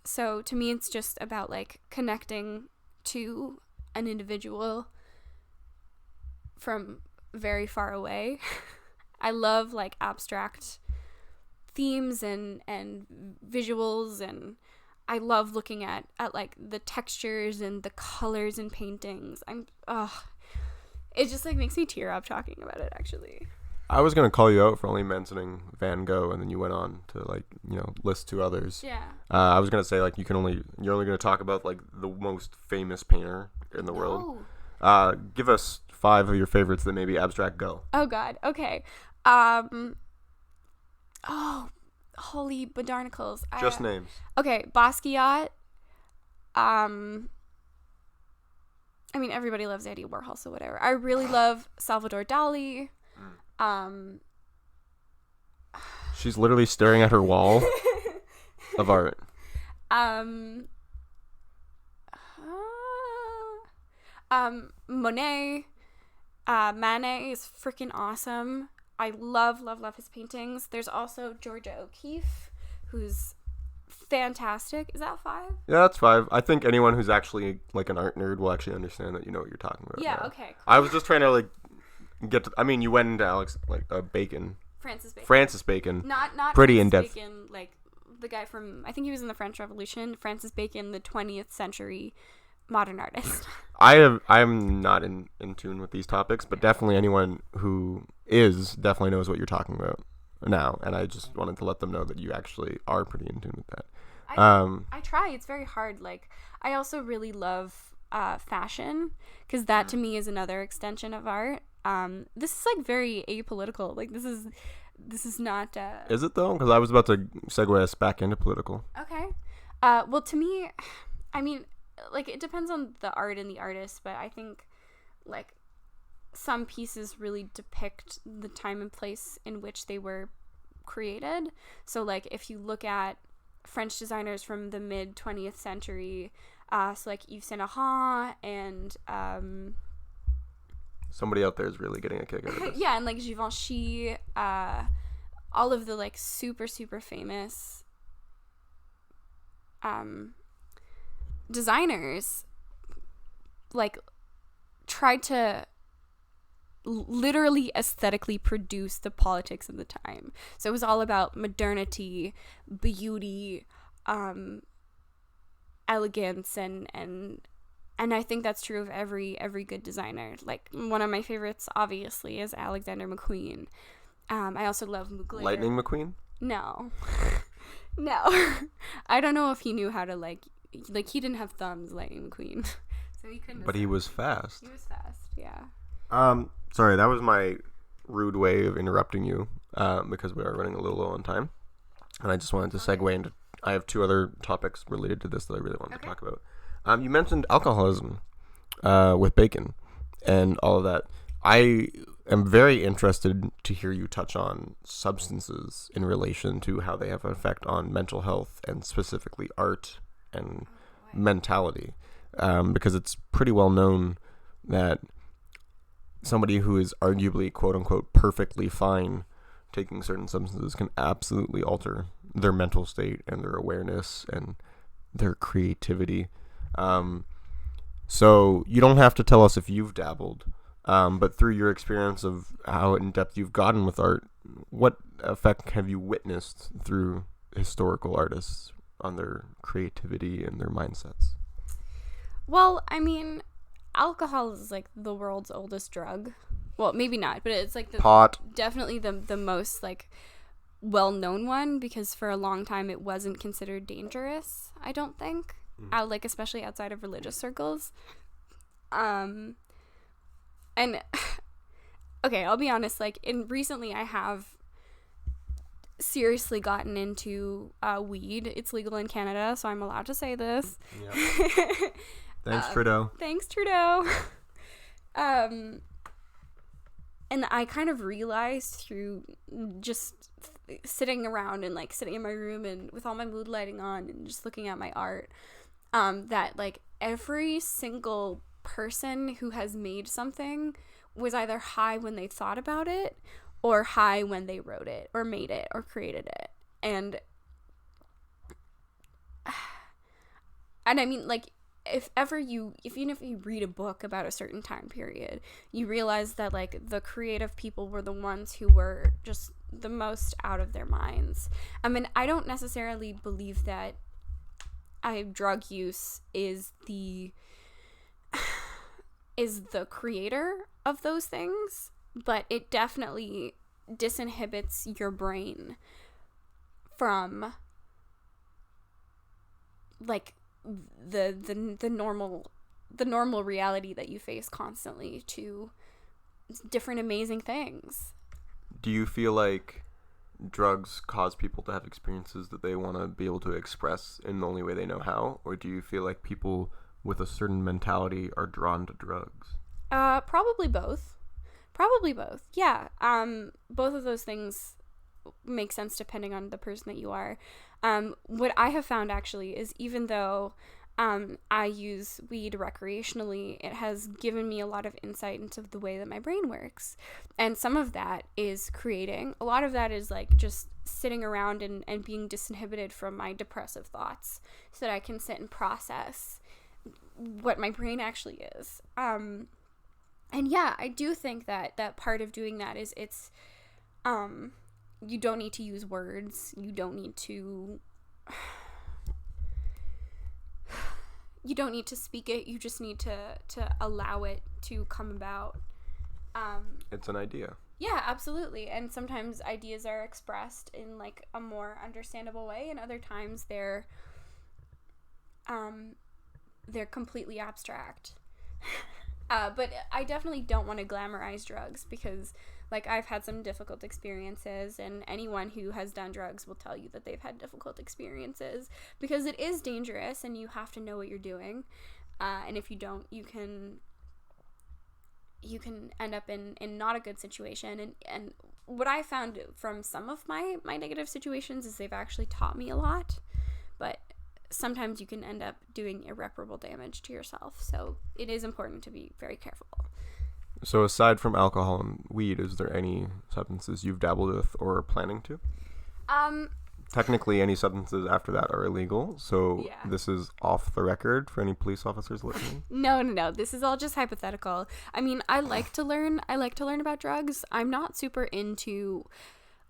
So to me, it's just about like connecting to an individual from very far away. I love like abstract themes and visuals, and I love looking at like the textures and the colors in paintings. It just like makes me tear up talking about it, actually. I was gonna call you out for only mentioning Van Gogh, and then you went on to like list two others. Yeah. I was gonna say like you're only gonna talk about like the most famous painter in the world. Give us 5 of your favorites that maybe abstract go. Oh God. Okay. Holy badarnicles. Just names. Okay, Basquiat. I mean, everybody loves Andy Warhol, so whatever. I really love Salvador Dali. She's literally staring at her wall of art. Monet. Manet is freaking awesome. I love his paintings. There's also Georgia O'Keeffe, who's fantastic. Is that 5? Yeah, that's 5. I think anyone who's actually like an art nerd will actually understand that you know what you're talking about. Yeah, now. okay. Cool. I was just trying to like get to, I mean, you went into Bacon. Francis Bacon. Not pretty Francis in depth. Bacon, like the guy from, I think he was in the French Revolution. Francis Bacon, the 20th century modern artist. I'm not in tune with these topics, but definitely anyone who is definitely knows what you're talking about now, and I just wanted to let them know that you actually are pretty in tune with that. I try. It's very hard. Like, I also really love fashion, because that to me is another extension of art. This is like very apolitical. Like, this is not. Is it though? Because I was about to segue us back into political. Okay. Well, to me, I mean, like, it depends on the art and the artist, but I think like some pieces really depict the time and place in which they were created. So like if you look at French designers from the mid 20th century, so like Yves Saint Laurent and somebody out there is really getting a kick out of this. Yeah, and like Givenchy, all of the like super famous designers like tried to literally aesthetically produce the politics of the time. So it was all about modernity, beauty, elegance, and I think that's true of every good designer. Like, one of my favorites obviously is Alexander McQueen. I also love Mugler. Lightning McQueen? No. No. I don't know if he knew how to like he didn't have thumbs, Lightning McQueen. So he couldn't. But he was fast. He was fast, yeah. Sorry, that was my rude way of interrupting you, because we are running a little low on time. And I just wanted to segue into, I have 2 other topics related to this that I really wanted to talk about. You mentioned alcoholism, with Bacon and all of that. I am very interested to hear you touch on substances in relation to how they have an effect on mental health and specifically art and mentality, because it's pretty well known that somebody who is arguably quote unquote perfectly fine taking certain substances can absolutely alter their mental state and their awareness and their creativity. So you don't have to tell us if you've dabbled, but through your experience of how in depth you've gotten with art, what effect have you witnessed through historical artists on their creativity and their mindsets? Well, I mean, alcohol is like the world's oldest drug. Well, maybe not, but it's like pot. Definitely the most like well-known one, because for a long time it wasn't considered dangerous, I don't think. Like especially outside of religious circles. And okay, I'll be honest, like recently I have seriously gotten into weed. It's legal in Canada, so I'm allowed to say this. Yep. Thanks, Trudeau. Thanks, Trudeau. And I kind of realized through just sitting around and like sitting in my room and with all my mood lighting on and just looking at my art, that like every single person who has made something was either high when they thought about it or high when they wrote it or made it or created it. And And I mean, like, even if you read a book about a certain time period, you realize that, like, the creative people were the ones who were just the most out of their minds. I mean, I don't necessarily believe that drug use is the creator of those things, but it definitely disinhibits your brain from, like, the normal reality that you face constantly to different amazing things. Do you feel like drugs cause people to have experiences that they want to be able to express in the only way they know how, or do you feel like people with a certain mentality are drawn to drugs? Probably both. Yeah. Both of those things make sense depending on the person that you are. What I have found actually is, even though I use weed recreationally, it has given me a lot of insight into the way that my brain works. And some of that is creating. A lot of that is, like, just sitting around and being disinhibited from my depressive thoughts so that I can sit and process what my brain actually is. And yeah, I do think that part of doing that is you don't need to use words. You don't need to speak it. You just need to allow it to come about. It's an idea. Yeah, absolutely. And sometimes ideas are expressed in, like, a more understandable way, and other times they're completely abstract. But I definitely don't want to glamorize drugs because, like, I've had some difficult experiences, and anyone who has done drugs will tell you that they've had difficult experiences because it is dangerous and you have to know what you're doing. And if you don't, you can end up in not a good situation. And what I found from some of my negative situations is they've actually taught me a lot, but sometimes you can end up doing irreparable damage to yourself. So it is important to be very careful. So aside from alcohol and weed, is there any substances you've dabbled with or are planning to? Technically, any substances after that are illegal, so yeah. This is off the record for any police officers listening. No. This is all just hypothetical. I mean, I like to learn about drugs. I'm not super into,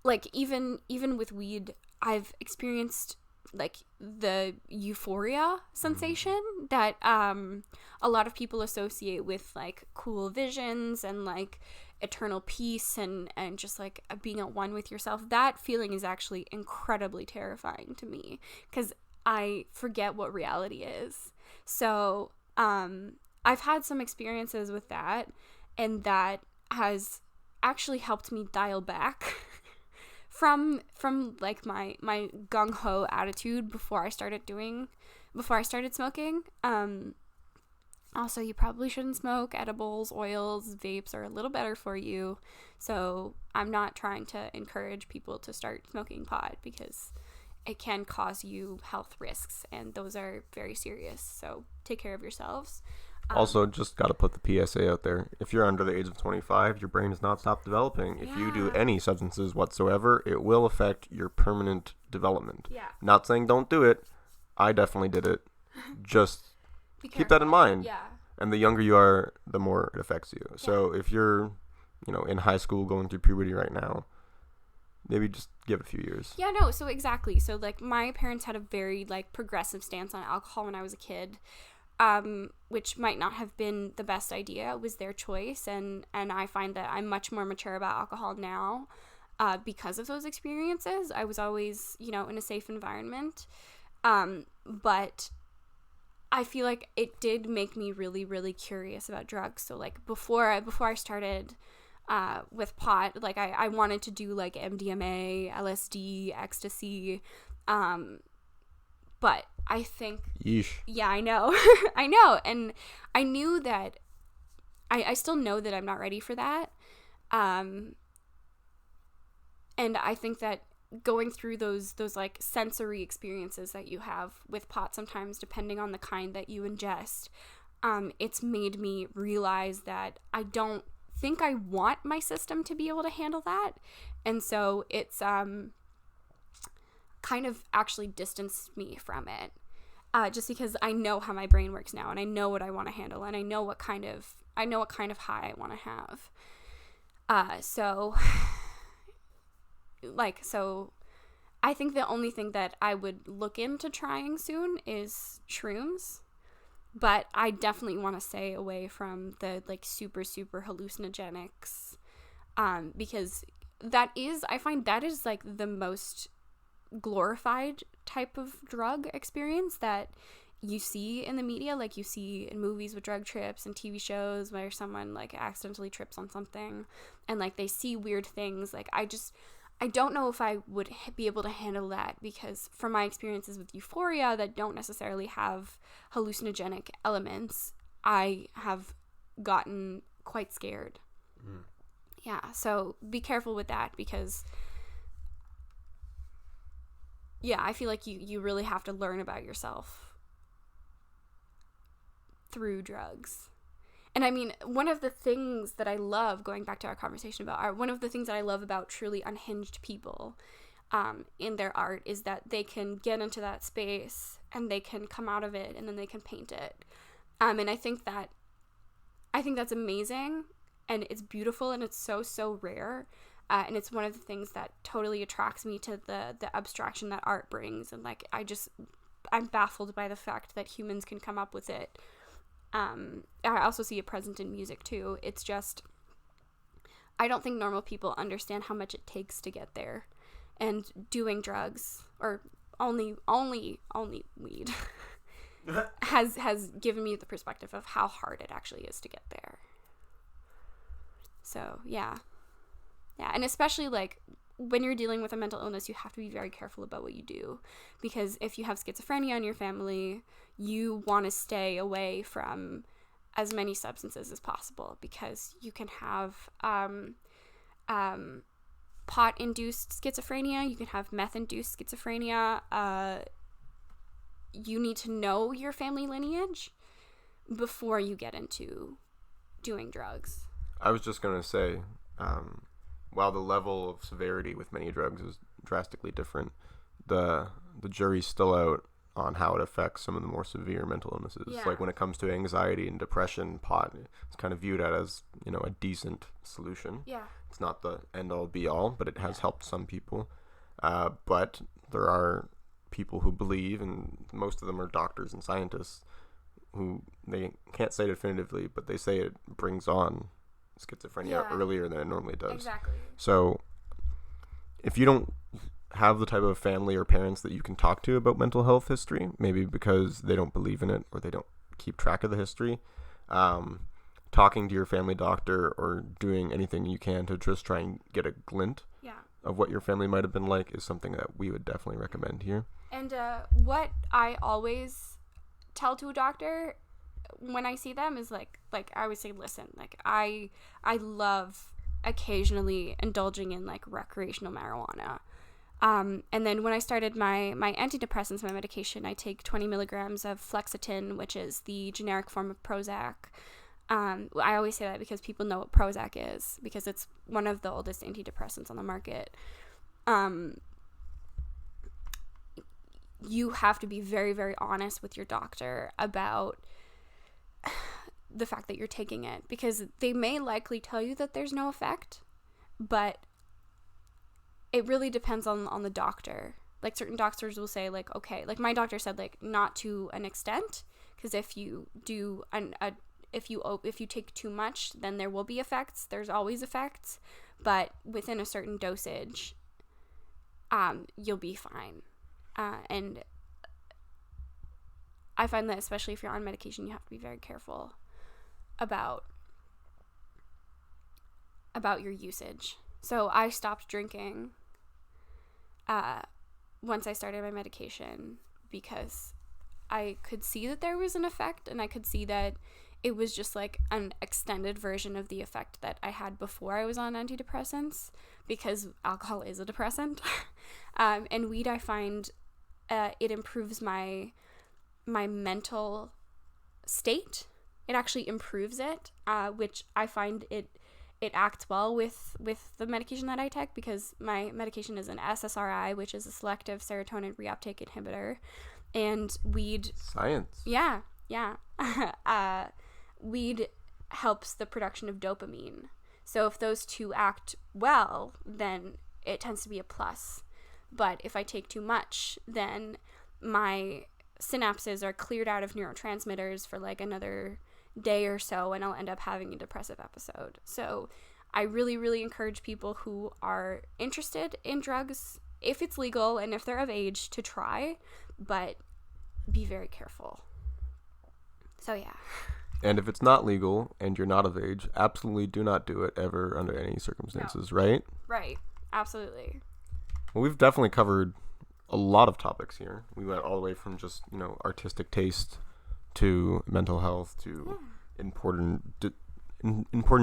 like, even with weed, I've experienced, like, the euphoria sensation that a lot of people associate with, like, cool visions and, like, eternal peace and just, like, being at one with yourself. That feeling is actually incredibly terrifying to me because I forget what reality is. So I've had some experiences with that, and that has actually helped me dial back from like my gung-ho attitude before I started smoking. Also, you probably shouldn't smoke. Edibles, oils, vapes are a little better for you. So I'm not trying to encourage people to start smoking pot because it can cause you health risks, and those are very serious. So take care of yourselves. Also, just got to put the PSA out there. If you're under the age of 25, your brain has not stopped developing. If you do any substances whatsoever, it will affect your permanent development. Yeah. Not saying don't do it. I definitely did it. Just keep that in mind. Yeah. And the younger you are, the more it affects you. Yeah. So if you're, in high school going through puberty right now, maybe just give it a few years. Yeah, no, so exactly. So, like, my parents had a very, like, progressive stance on alcohol when I was a kid. Which might not have been the best idea. It was their choice, and I find that I'm much more mature about alcohol now because of those experiences. I was always, in a safe environment, but I feel like it did make me really, really curious about drugs. So, like, before I started with pot, like, I wanted to do, like, MDMA, LSD, ecstasy, but I think... Yeesh. Yeah, I know. I know. And I knew that... I still know that I'm not ready for that. And I think that going through those like, sensory experiences that you have with pot sometimes, depending on the kind that you ingest, it's made me realize that I don't think I want my system to be able to handle that. And so it's... kind of actually distanced me from it. just because I know how my brain works now, and I know what I want to handle, and I know what kind of high I want to have. So I think the only thing that I would look into trying soon is shrooms, but I definitely want to stay away from the like super super hallucinogenics, because I find that is like the most glorified type of drug experience that you see in the media, like you see in movies with drug trips and TV shows where someone like accidentally trips on something and like they see weird things. Like I don't know if I would be able to handle that, because from my experiences with Euphoria that don't necessarily have hallucinogenic elements, I have gotten quite scared. Yeah, so be careful with that, because yeah, I feel like you really have to learn about yourself through drugs. And I mean, one of the things that I love, going back to our conversation about art, one of the things that I love about truly unhinged people in their art is that they can get into that space and they can come out of it and then they can paint it. And I think that's amazing, and it's beautiful, and it's so, so rare. And it's one of the things that totally attracts me to the abstraction that art brings. And like, I'm baffled by the fact that humans can come up with it. I also see it present in music too. It's just, I don't think normal people understand how much it takes to get there. And doing drugs, or only weed, has given me the perspective of how hard it actually is to get there. So yeah, and especially like when you're dealing with a mental illness, you have to be very careful about what you do, because if you have schizophrenia in your family, you want to stay away from as many substances as possible, because you can have pot-induced schizophrenia, you can have meth-induced schizophrenia. You need to know your family lineage before you get into doing drugs. I was just going to say, while the level of severity with many drugs is drastically different, the jury's still out on how it affects some of the more severe mental illnesses. Yeah. Like when it comes to anxiety and depression, pot is kind of viewed as, a decent solution. Yeah. It's not the end-all be-all, but it has helped some people. But there are people who believe, and most of them are doctors and scientists, who they can't say definitively, but they say it brings on schizophrenia earlier than it normally does. Exactly. So if you don't have the type of family or parents that you can talk to about mental health history, maybe because they don't believe in it or they don't keep track of the history, talking to your family doctor or doing anything you can to just try and get a glint of what your family might have been like is something that we would definitely recommend here. And what I always tell to a doctor when I see them is like I always say, listen, like I love occasionally indulging in like recreational marijuana. And then when I started my antidepressants, my medication, I take 20 milligrams of Flexitin, which is the generic form of Prozac. I always say that because people know what Prozac is, because it's one of the oldest antidepressants on the market. You have to be very, very honest with your doctor about the fact that you're taking it, because they may likely tell you that there's no effect, but it really depends on the doctor. Like certain doctors will say like, okay, like my doctor said, like not to an extent, because if you do if you take too much, then there will be effects. There's always effects, but within a certain dosage, you'll be fine. And I find that especially if you're on medication, you have to be very careful about your usage. So I stopped drinking once I started my medication, because I could see that there was an effect, and I could see that it was just like an extended version of the effect that I had before I was on antidepressants, because alcohol is a depressant. And weed, I find it improves my mental state. It actually improves it, which I find it acts well with the medication that I take, because my medication is an SSRI, which is a selective serotonin reuptake inhibitor. And weed... Science. Yeah. Weed helps the production of dopamine. So if those two act well, then it tends to be a plus. But if I take too much, then my synapses are cleared out of neurotransmitters for like another day or so, and I'll end up having a depressive episode. So I really, really encourage people who are interested in drugs, if it's legal and if they're of age, to try, but be very careful. So yeah. And if it's not legal and you're not of age, absolutely do not do it ever under any circumstances, right? Right. Absolutely. Well, we've definitely covered a lot of topics here. We went all the way from just, artistic taste to mental health to important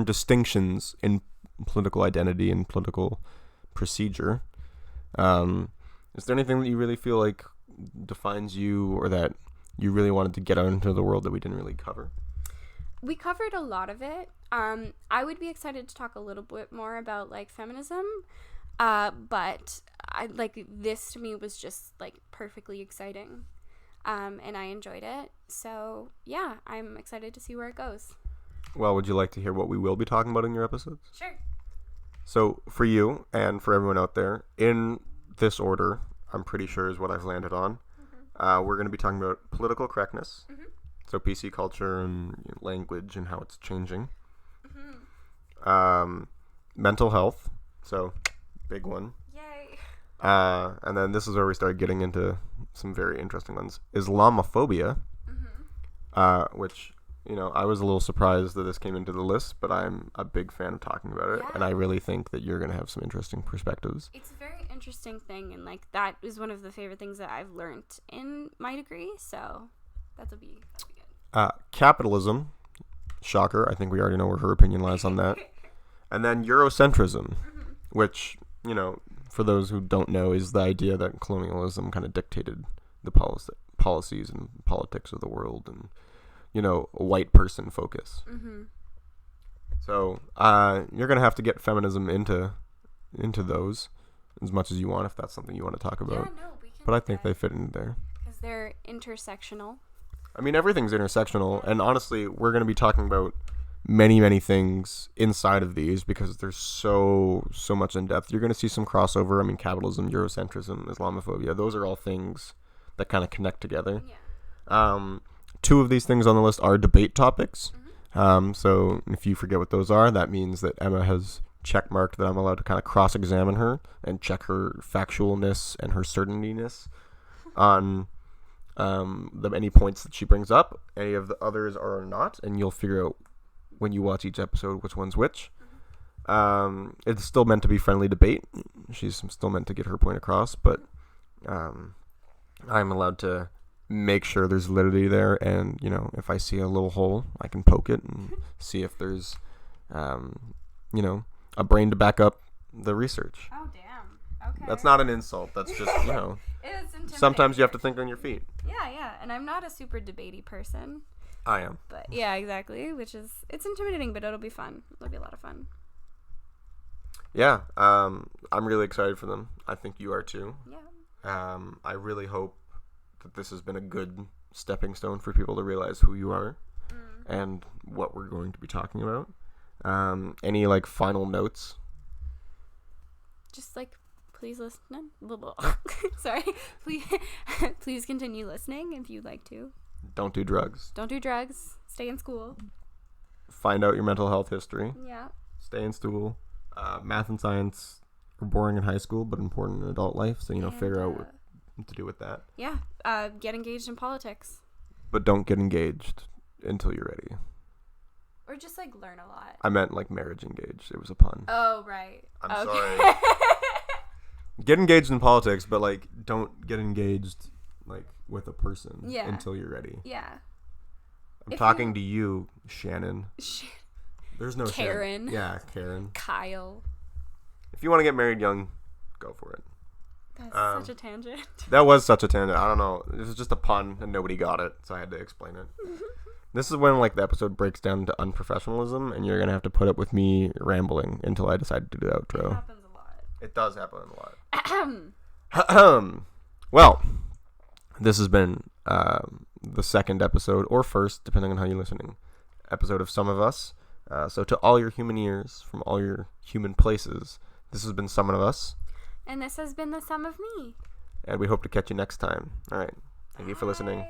distinctions in political identity and political procedure. Is there anything that you really feel like defines you, or that you really wanted to get out into the world that we didn't really cover? We covered a lot of it. I would be excited to talk a little bit more about like feminism, but this to me was just like perfectly exciting, and I enjoyed it. So yeah, I'm excited to see where it goes. Well, would you like to hear what we will be talking about in your episodes? Sure. So for you and for everyone out there, in this order, I'm pretty sure is what I've landed on. Mm-hmm. We're going to be talking about political correctness. Mm-hmm. So PC culture and language and how it's changing. Mm-hmm. Mental health. So big one. Yay. And then this is where we start getting into some very interesting ones. Islamophobia. Mm-hmm. Which, I was a little surprised that this came into the list, but I'm a big fan of talking about it. Yeah. And I really think that you're going to have some interesting perspectives. It's a very interesting thing. And like that is one of the favorite things that I've learned in my degree. So that'll be good. Capitalism, shocker. I think we already know where her opinion lies on that. And then Eurocentrism, mm-hmm. which, for those who don't know, is the idea that colonialism kind of dictated the policies and politics of the world, and, a white person focus. Mm-hmm. So you're going to have to get feminism into those as much as you want, if that's something you want to talk about. Yeah, no, we can. But I think they fit in there. Because they're intersectional. I mean, everything's intersectional, and honestly, we're going to be talking about many, many things inside of these because there's so much in depth. You're going to see some crossover. I mean, capitalism, Eurocentrism, Islamophobia, those are all things that kind of connect together. Yeah. 2 of these things on the list are debate topics. Mm-hmm. So if you forget what those are, that means that Emma has checkmarked that I'm allowed to kind of cross-examine her and check her factualness and her certaintiness on any points that she brings up. Any of the others are not, and you'll figure out when you watch each episode which one's which. Mm-hmm. It's still meant to be friendly debate. She's still meant to get her point across, but I'm allowed to make sure there's validity there, and if I see a little hole, I can poke it and see if there's a brain to back up the research. Oh damn. Okay. That's not an insult. That's just It's intimidating. Sometimes you have to think on your feet. Yeah, and I'm not a super debatey person. I am. But yeah, exactly, it's intimidating, but it'll be fun. It'll be a lot of fun. Yeah, I'm really excited for them. I think you are too. Yeah. I really hope that this has been a good stepping stone for people to realize who you are and what we're going to be talking about. Any final notes? Just please listen. Sorry. Please continue listening if you'd like to. Don't do drugs. Don't do drugs. Stay in school. Find out your mental health history. Yeah. Stay in school. Math and science are boring in high school, but important in adult life. So, figure out what to do with that. Yeah. Get engaged in politics. But don't get engaged until you're ready. Or just learn a lot. I meant marriage engaged. It was a pun. Oh, right. I'm sorry. Get engaged in politics, but don't get engaged with a person until you're ready. Yeah. I'm talking to you, Shannon. There's no Karen. Shannon. Yeah, Karen. Kyle. If you want to get married young, go for it. That's such a tangent. That was such a tangent. I don't know. This is just a pun, and nobody got it, so I had to explain it. This is when the episode breaks down to unprofessionalism, and you're gonna have to put up with me rambling until I decide to do the outro. It happens a lot. It does happen a lot. Well, This has been the second episode, or first, depending on how you're listening, episode of Some of Us. So to all your human ears from all your human places, this has been Some of Us. And this has been the Sum of Me. And we hope to catch you next time. All right. Thank you for listening.